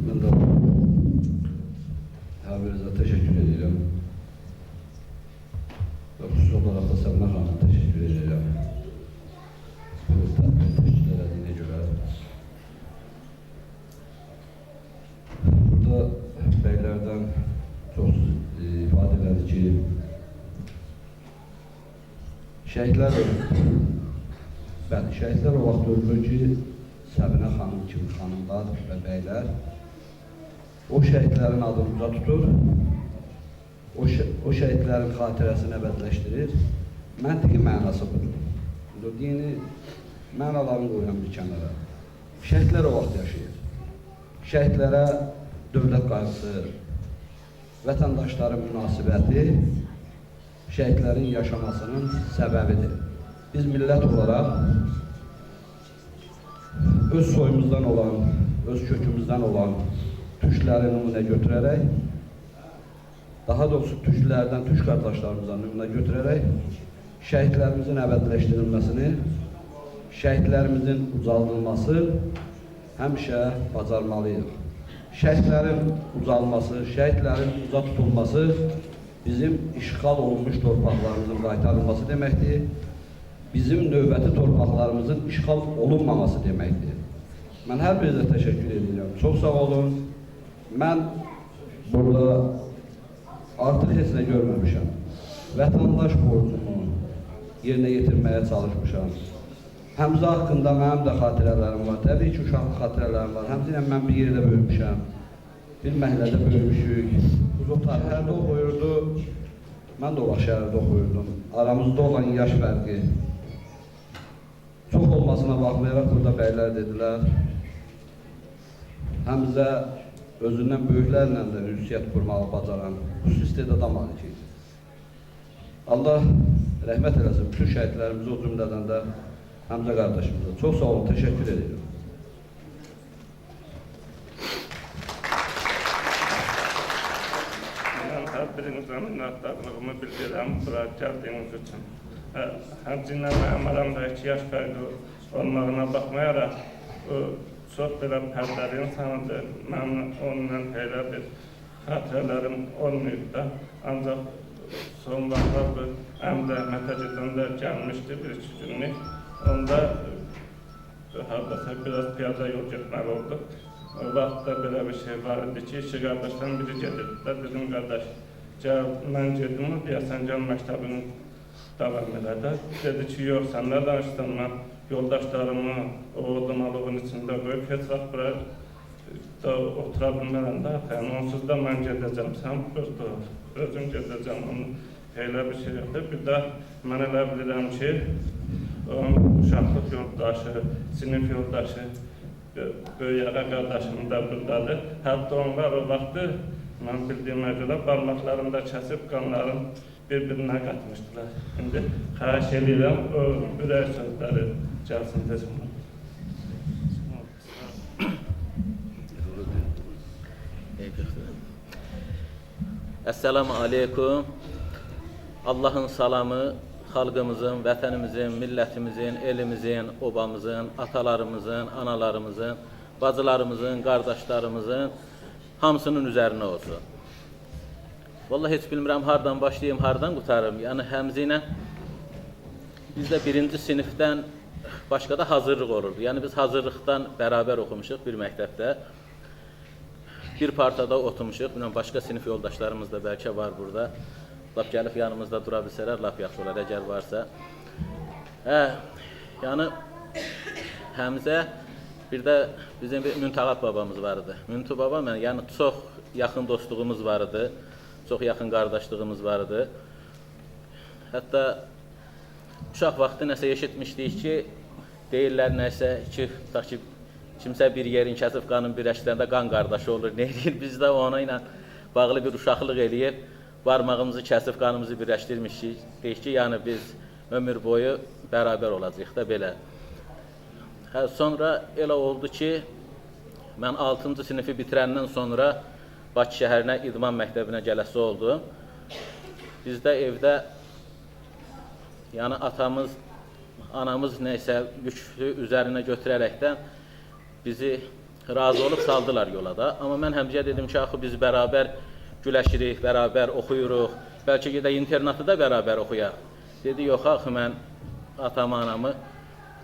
Mən də hər birinizə təşəkkür edirəm. Və xüsusi olaraq da Səbinə xanıma təşəkkür edirəm. Bu tədbir təşkil edildiyinə görə. Burada bəylərdən çox ifadə elədi ki, şəhidlər o vaxt ölür ki, Səbinə xanım kimi xanımlar və bəylər o şəhidlərin adını uca tutur, o şəhidlərin xatirəsini əbədiləşdirir. Məntiqi mənası budur. Dini mənalarını qoyuram bir kənara. Şəhidlər o vaxt yaşayır. Şəhidlərə dövlət qayğısı, vətəndaşların münasibəti şəhidlərin yaşamasının səbəbidir. Biz millət olaraq öz soyumuzdan olan, öz kökümüzdən olan türkləri nümunə götürərək, daha doğrusu türklərdən, türk qardaşlarımızdan nümunə götürərək, şəhidlərimizin əbədiləşdirilməsini, şəhidlərimizin ucaldılması həmişə bacarmalıyıq. Şəhidlərin ucalması, şəhidlərin uca tutulması bizim işğal olunmuş torpaqlarımızın qaytarılması deməkdir. Bizim növbəti torpaqlarımızın işğal olunmaması deməkdir. Mən hər birinizə təşəkkür edirəm. Çox sağ olun. Mən burada artıq heç nə görməmişəm. Vətəndaş borcumu yerinə yetirməyə çalışmışam. Həmzə haqqında mənim də xatirələrim var. Təbii ki, uşaqlıq xatirələrim var. Həmzə ilə mən bir yerdə böyümüşəm. Bir məhəllədə böyümüşük. Uzaqlar şəhərdə oxuyurdu. Mən də o vaxt şəhərdə oxuyurdum. Aramızda olan yaş fərqi çox olmasına baxmayaraq burada bəylər dedilər. Həmzə özündən böyüklərlə də ünsiyyət qurmağı bacaran xüsusi istedada malik idi. Allah rəhmət eləsin bütün şəhidlərimizi, o cümlədən də Həmzə qardaşımıza. Çox sağ olun, təşəkkür edirəm. Mən hər birinizə minnətdarlığımı bildirirəm bura gəldiyiniz üçün. Həmçinin mənim aramda 2 yaş fərqi olmağına baxmayaraq, çox belə pərdəli insanıdır. Mənim onunla elə bir xatirələrim olmayıb da. Ancaq son vaxtlarda Əmdə Mətəcidən də gəlmişdi 1-2 günlük. Onda hardasa biraz piyada yol getməli olduq. O vaxtda belə bir şey var idi ki, 2 qardaşdan biri gedirdi. Dedim, qardaş, gəl, mən gedim, deyəsən, gəl məktəbinin davam elədi. Dedi ki, yox, sən nə danışdın, mən yoldaşlarımı o odunalığın içində qoyub heç vaxt bura da otura bilmərəm də, onsuz da mən gedəcəm, sən özün gedəcəm, onun elə bir şey yoxdur. Bir də mən elə bilirəm ki, onun uşaqlıq yoldaşı, sinif yoldaşı, böyüyərə qardaşım da buradadır. Hətta onlar o vaxtı, mən bildiyimə görə, barmaqlarında kəsib qanların bir-birinə qatmışdılar. İndi xahiş edirəm, o ürək sözləri gəlsin desin. Esselamu Aleyküm. Allah'ın salamı xalqımızın, vətənimizin, millətimizin, elimizin, obamızın, atalarımızın, analarımızın, bacılarımızın, qardaşlarımızın hamısının üzərinə olsun. Vallahi heç bilmirəm hardan başlayayım, hardan qutarım. Yəni Həmzə bizdə birinci sinifdən başqa da hazırlıq olurdu. Yəni biz hazırlıqdan bərabər oxumuşuq bir məktəbdə. Bir partada oturmuşuq. Bilməm, başqa sinif yoldaşlarımız da bəlkə var burada. Lap gəlib yanımızda dura bilsələr, lap yaxşı olar, əgər varsa. Yəni Həmzə, bir də bizim bir Müntəqat babamız vardı. Müntü baba, yəni çox yaxın dostluğumuz vardı, çox yaxın qardaşlığımız vardı. Hətta uşaq vaxtı nəsə eşitmişdik ki, deyirlər nəsə ki, kimsə bir yerin kəsib qanın birləşdirəndə qan qardaşı olur. Ne deyir? Biz də ona ilə bağlı bir uşaqlıq eləyib, barmağımızı kəsib qanımızı birləşdirmişik. Deyik ki, yəni biz ömür boyu bərabər olacaq da belə. Sonra elə oldu ki, mən 6-cı sinifi bitirəndən sonra Bakı şəhərinə İdman məktəbinə gələsi oldu. Bizdə evdə, yəni atamız, anamız nəysə yükü üzərinə götürərəkdən bizi razı olub saldılar yola da. Amma mən Həmzəyə dedim ki, axı biz bərabər güləşirik, bərabər oxuyuruq, bəlkə gedək internatı da bərabər oxuyaq. Dedi, yox axı, mən atamı, anamı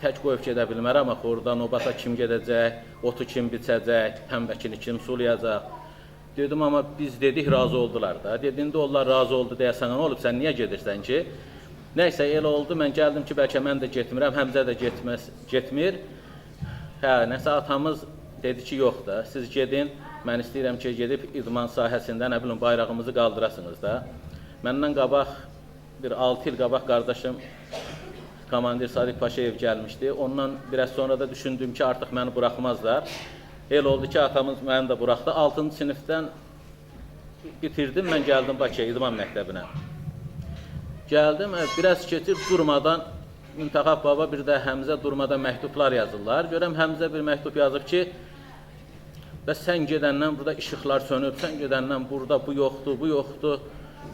tək qoyub gedə bilmərəm, axı oradan obata kim gedəcək, otu kim biçəcək, təmbəkini kim sulayacaq. Dedim, amma biz dedik, razı oldular da. Dedində onlar razı oldu deyə sənə nə olub, sən niyə gedirsən ki? Nəysə, elə oldu, mən gəldim ki, bəlkə mən də getmirəm, Həmzə də getmir. Nəsə atamız dedi ki, yox da, siz gedin, mən istəyirəm ki, gedib idman sahəsində, nə bilim, bayrağımızı qaldırasınız da. Məndən qabaq, bir 6 il qabaq qardaşım komandir Sadiq Paşayev gəlmişdi. Ondan biraz sonra da düşündüm ki, artıq məni buraxmazlar. El oldu ki, atamız məni də buraxdı. 6-cı sinifdən bitirdim, mən gəldim Bakıya, İdman məktəbinə. Gəldim, biraz keçir, durmadan Müntəqat baba, bir də Həmzə durmadan məktublar yazırlar. Görəm, Həmzə bir məktub yazıb ki, və sən gedəndən burada işıqlar sönüb, sən gedəndən burada bu yoxdur, bu yoxdur.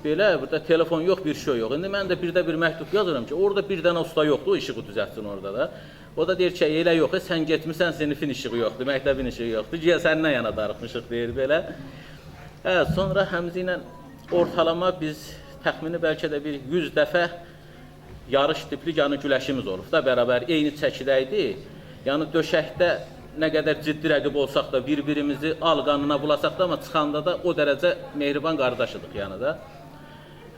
Belə, burada telefon yox, bir şey yox. İndi mən də bir məktub yazıram ki, orada bir dənə usta yoxdur, o işığı düzəltsin orada da. O da deyir ki, elə yox, sən getmirsən, sinifin işığı yoxdur, məktəbin işığı yoxdur. Gəl, səndən yana darıxmışıq, deyir belə. Sonra Həmzə ilə ortalama biz təxmini bəlkə də bir 100 dəfə yarış tipli yəni güləşimiz olub da, bərabər eyni çəkidəydi. Yəni döşəkdə nə qədər ciddi rəqib olsaq da, bir-birimizi al qanına bulasaq da, amma çıxanda da o dərəcə mehriban qardaşıdıq yəni da.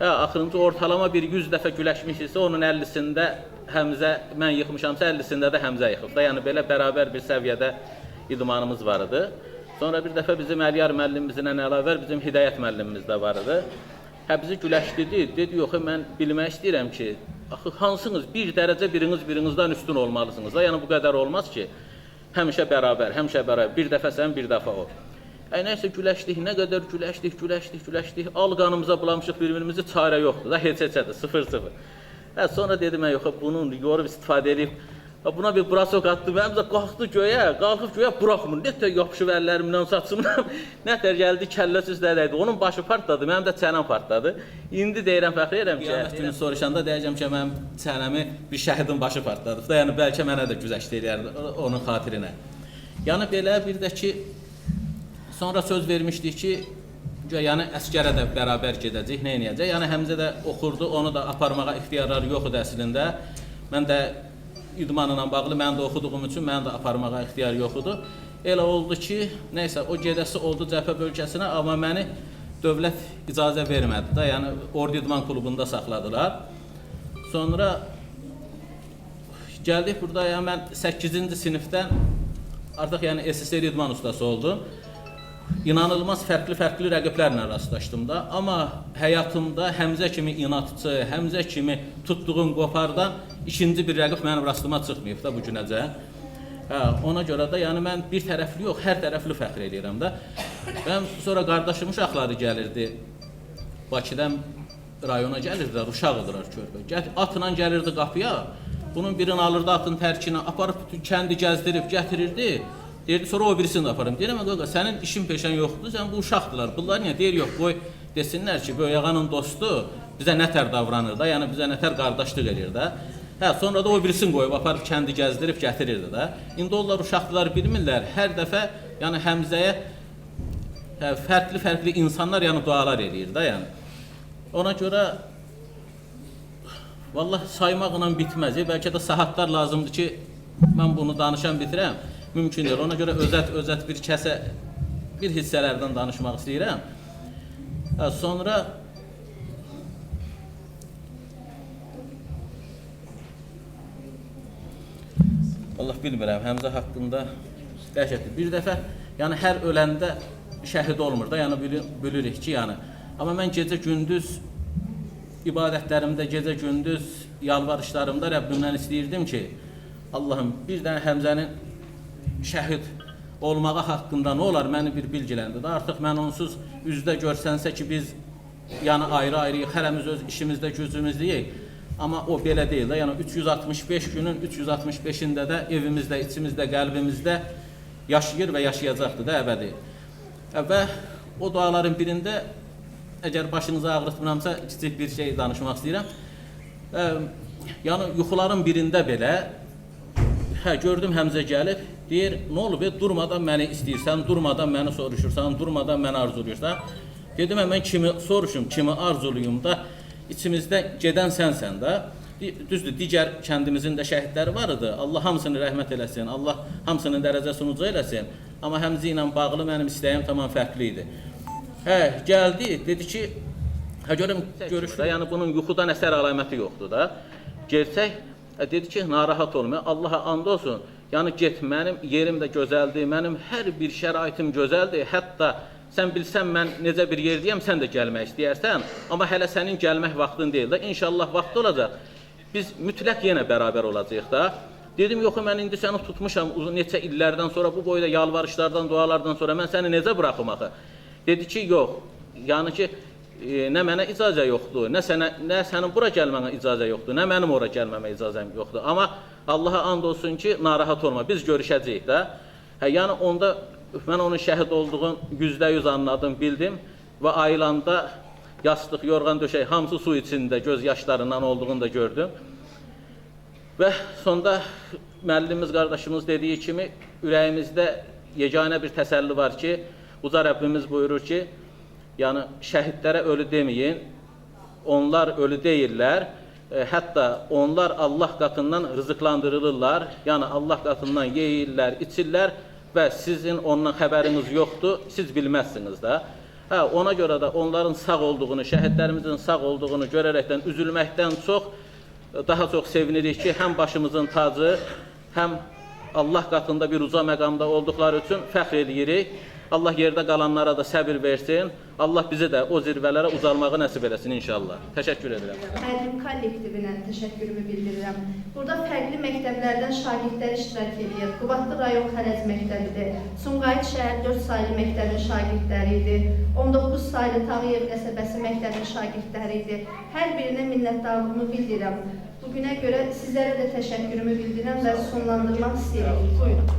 Axırıncı ortalama bir 100 dəfə güləşmişiksə, onun 50-sində Həmzə, mən yıxmışamsa 50-sində də Həmzə yıxıb da. Yəni belə bərabər bir səviyyədə idmanımız var idi. Sonra bir dəfə bizim Əliyar müəllimimizlə əlavə bizim Hidayət müəllimimiz də var idi. Bizi güləşdirdi, dedi, yox, mən bilmək istəyirəm ki, axı, hansınız bir dərəcə birinizdən üstün olmalısınız da, yəni bu qədər olmaz ki, həmişə bərabər, bir dəfə sən, bir dəfə o. Nəysə güləşdik, nə qədər güləşdik, al qanımıza bulamışıq bir-birimizi, çarə yoxdur da, heç-heçədir, 0-0. Sonra dedim, yox, bunun yorub istifadə edib, buna bir brasok atdı, mənim də qalxıb göyə buraxmır, nətər yapışıb əllərimdən, saçımdan, nətər gəldi, kəlləsiz dədəydi, onun başı partladı, mənim də çənəm partladı. İndi deyirəm, fəxr edirəm ki, qiyamət günü soruşanda deyəcəm ki, mənim çənəmi bir şəhidin başı partladı da, yəni bəlkə mənə də güzəşdə eləyərdi onun xatirinə. Yəni belə bir də ki, sonra söz vermişdik ki, yəni əskərə də bərabər gedəcək, nə eləyəcək, yəni Həmzə də oxurdu, onu da aparmağa ixtiyarları yox idi əslində, mən də idmanla bağlı, mən də oxuduğum üçün mənim də aparmağa ixtiyar yox idi. Elə oldu ki, nəysə, o gedəsi oldu cəbhə bölgəsinə, amma məni dövlət icazə vermədi da, yəni Ordu İdman klubunda saxladılar. Sonra gəldik burada, yəni mən 8-ci sinifdən artıq yəni SSR idman ustası oldum. İnanılmaz fərqli rəqiblərlə rastlaşdım da. Amma həyatımda Həmzə kimi inatçı, Həmzə kimi tutduğum qopardan ikinci bir rəqib mənim rastıma çıxmayıb da bu günəcə. Ona görə də yəni mən bir tərəfli yox, hər tərəfli fəxr edirəm də. Mən sonra qardaşım uşaqları gəlirdi. Bakıdan rayona gəlirdilər, uşaqdılar körpə. Atla gəlirdi qapıya. Bunun birini alırdı atın tərkinə, aparıb bütün kəndi gəzdirib gətirirdi. Deyirdi, sonra o birisini də aparım. Deyirəm, qaqa, sənin işin peşən yoxdur, sən bu uşaqdılar. Bunlar niyə? Deyir, yox, qoy desinlər ki, böyüyağanın dostu bizə nətər davranır da, yəni bizə nətər qardaşlıq edir də. Sonra da o birisini qoyub, aparıb kəndi gəzdirib gətirirdi də. İndi onlar uşaqdılar bilmirlər, hər dəfə yəni Həmzəyə fərqli insanlar yəni dualar edir də yəni. Ona görə vallahi saymaqla bitməz. Bəlkə də saatlar lazımdır ki, mən bunu danışan bitirəm. Mümkün deyil. Ona görə özət bir kəsə, bir hissələrdən danışmaq istəyirəm. Sonra Allah bilmirəm, Həmzə haqqında dəhşətli. Bir dəfə, yəni hər öləndə şəhid olmur da, yəni bilirik ki, yəni. Amma mən gecə-gündüz ibadətlərimdə, gecə-gündüz yalvarışlarımda Rəbbimdən istəyirdim ki, Allahım, bir dənə Həmzənin şəhid olmağı haqqında nə olar, məni bir bilgiləndi də. Artıq mən onsuz üzdə görsənsə ki, biz yəni ayrı-ayrıyıq, hərəmiz öz işimizdə, gücümüzdəyik. Amma o belə deyil də, yəni 365 günün 365-ində də evimizdə, içimizdə, qəlbimizdə yaşayır və yaşayacaqdır da əbədi. Və o duaların birində, əgər başınızı ağrıtmıramsa, kiçik bir şey danışmaq istəyirəm. Yəni yuxuların birində belə, gördüm Həmzə gəlib, deyir, nə olub, durmadan məni istəyirsən, durmadan məni soruşursan, durmadan məni arzuluyursan. Dedim, mən kimi soruşum, kimi arzuluyum da, içimizdə gedən sənsən də. Düzdür, digər kəndimizin də şəhidləri var idi. Allah hamısını rəhmət eləsin, Allah hamısının dərəcəsini uca eləsin. Amma Həmzə ilə bağlı mənim istəyim tamam fərqli idi. Gəldi, dedi ki, görüm görüşdə, yəni bunun yuxudan əsər əlaməti yoxdur da. Gerçək, dedi ki, narahat olmaya, Allaha and olsun. Yəni get, mənim yerim də gözəldir, mənim hər bir şəraitim gözəldir. Hətta sən bilsən mən necə bir yerdəyəm, sən də gəlmək istəyərsən. Amma hələ sənin gəlmək vaxtın deyil də. İnşallah vaxtı olacaq. Biz mütləq yenə bərabər olacağıq da. Dedim, yox, mən indi səni tutmuşam uzun neçə illərdən sonra, bu boyda yalvarışlardan, dualardan sonra mən səni necə bıraxım axı? Dedi ki, yox, yəni ki, nə mənə icazə yoxdur, nə sənin bura gəlmənə icazə yoxdur, nə mənim ora gəlməmə icazəm yoxdur. Amma Allaha and olsun ki, narahat olma, biz görüşəcəyik də. Yəni onda mən onun şəhid olduğunu %100 anladım, bildim və ayılanda yastıq, yorğan döşək, hamısı su içində, göz yaşlarından olduğunu da gördüm. Və sonda müəllimimiz, qardaşımız dediyi kimi, ürəyimizdə yeganə bir təsəlli var ki, Uca Rəbbimiz buyurur ki, yəni şəhidlərə ölü deməyin, onlar ölü deyirlər, hətta onlar Allah qatından rızıqlandırılırlar, yəni Allah qatından yeyirlər, içirlər və sizin ondan xəbəriniz yoxdur, siz bilməzsiniz də. Ona görə də onların sağ olduğunu, şəhidlərimizin sağ olduğunu görərəkdən, üzülməkdən çox, daha çox sevinirik ki, həm başımızın tacı, həm Allah qatında bir uca məqamda olduqları üçün fəxr edirik. Allah yerdə qalanlara da səbir versin. Allah bizi də o zirvələrə ucalmağı nəsib eləsin inşallah. Təşəkkür edirəm. Müəllim kollektivinə təşəkkürümü bildirirəm. Burada fərqli məktəblərdən şagirdlər iştirak edir. Qubadlı rayon Xərəc məktəbidir. Sumqayıt şəhər 4 saylı məktəbin şagirdləri idi. 19 saylı Tağıyev qəsəbəsi məktəbin şagirdləri idi. Hər birinə minnətdarlığımı bildirirəm. Bugünə görə sizlərə də təşəkkürümü bildirirəm və sonlandırmaq istəyirəm. Buyurun.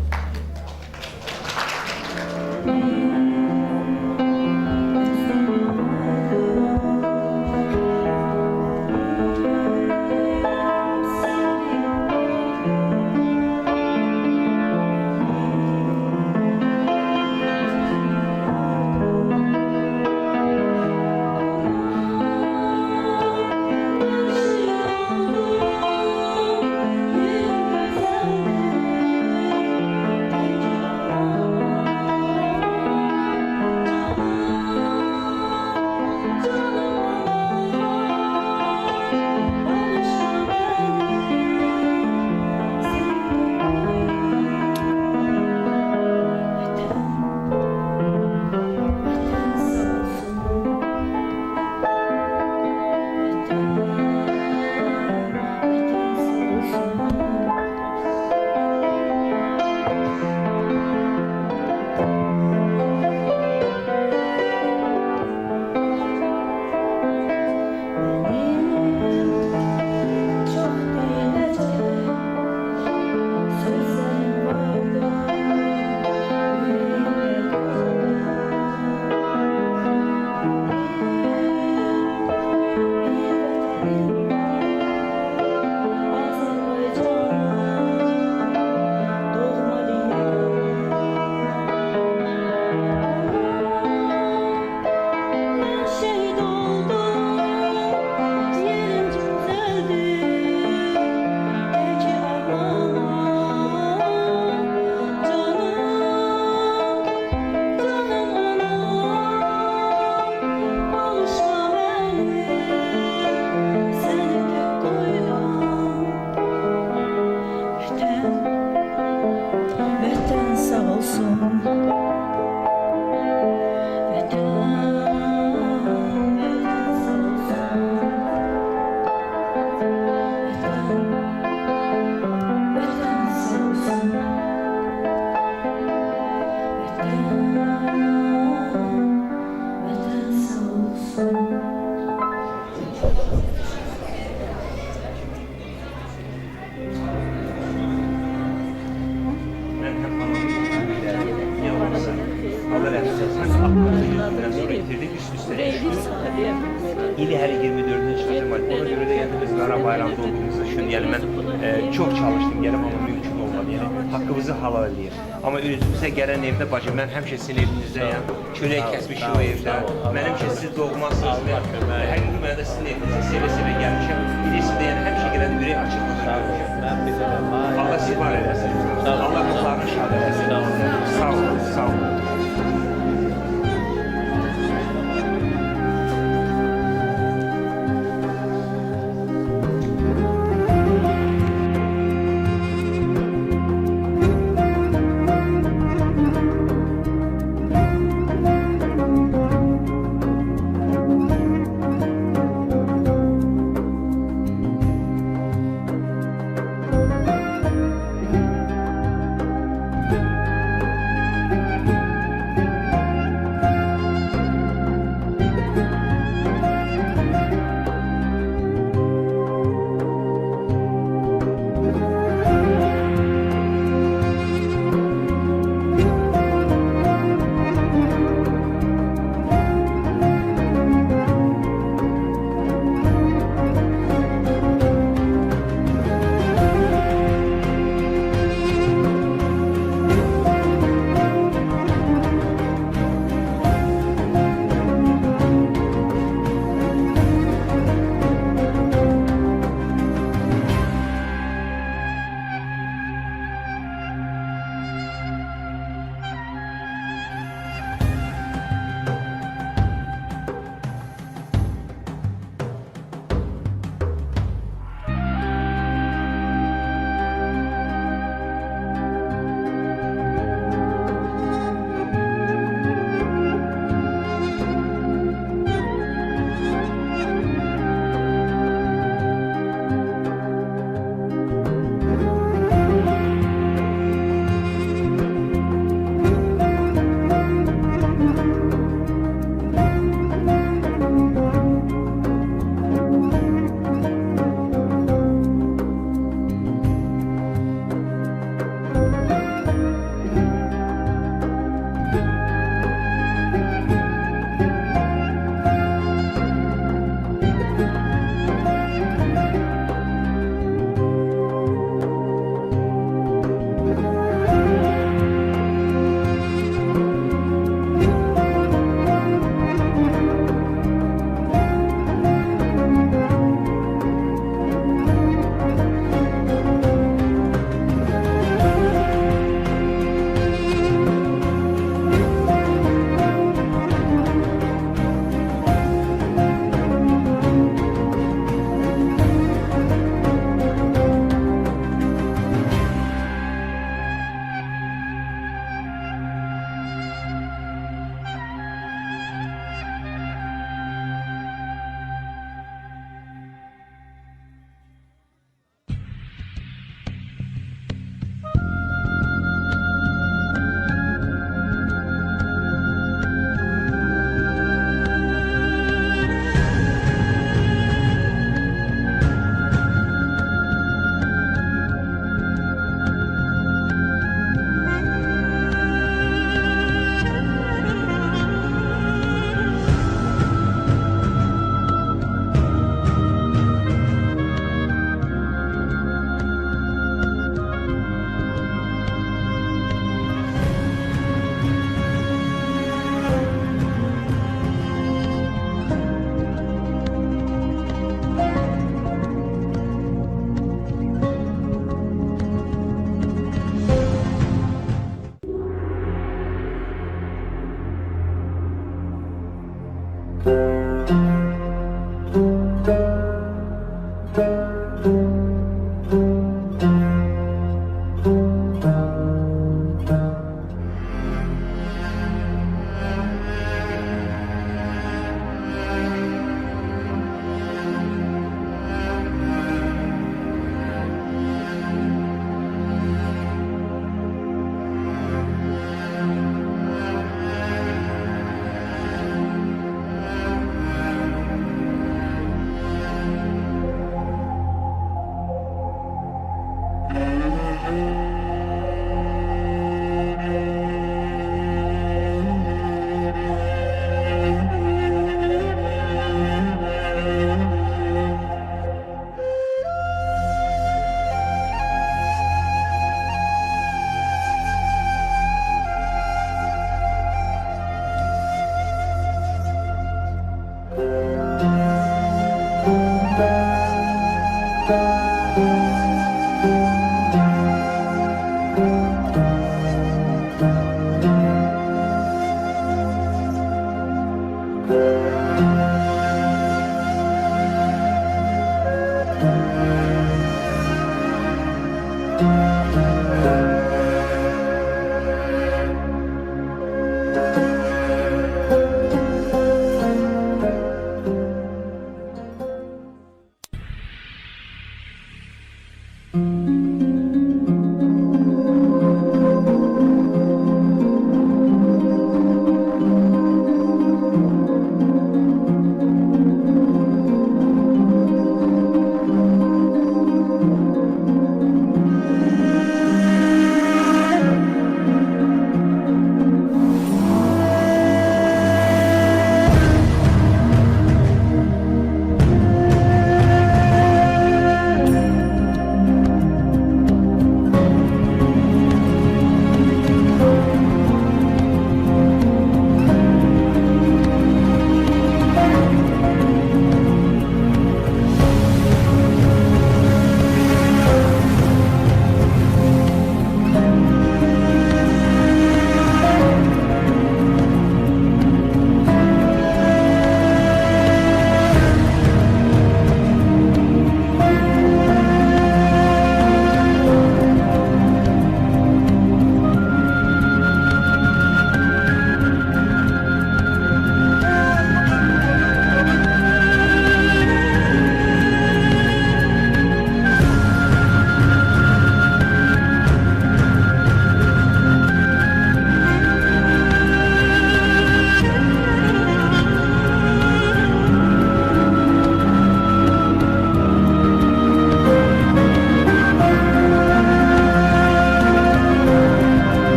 vətən sağ olsun. İli her 24'ünü çıkacağım. Ona göre de yani biz Qara Bayramda olduğumuz için yani ben çok çalıştım gelip ama mümkün olmadı. Yani hakkımızı halal edeyim. Ama özümüze gelen evde bacım ben hemşe sizin evinizde çörek kesmişim o evde. Ben hemşe siz doğmazsınız ve her gün ben de sizin evinizde seve gelmişim. İlisi de yani hemşe gelen ürek açık Allah sizi var eylesin. Allah mutlarını şad eylesin. Sağ olun, sağ olun.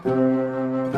Müzik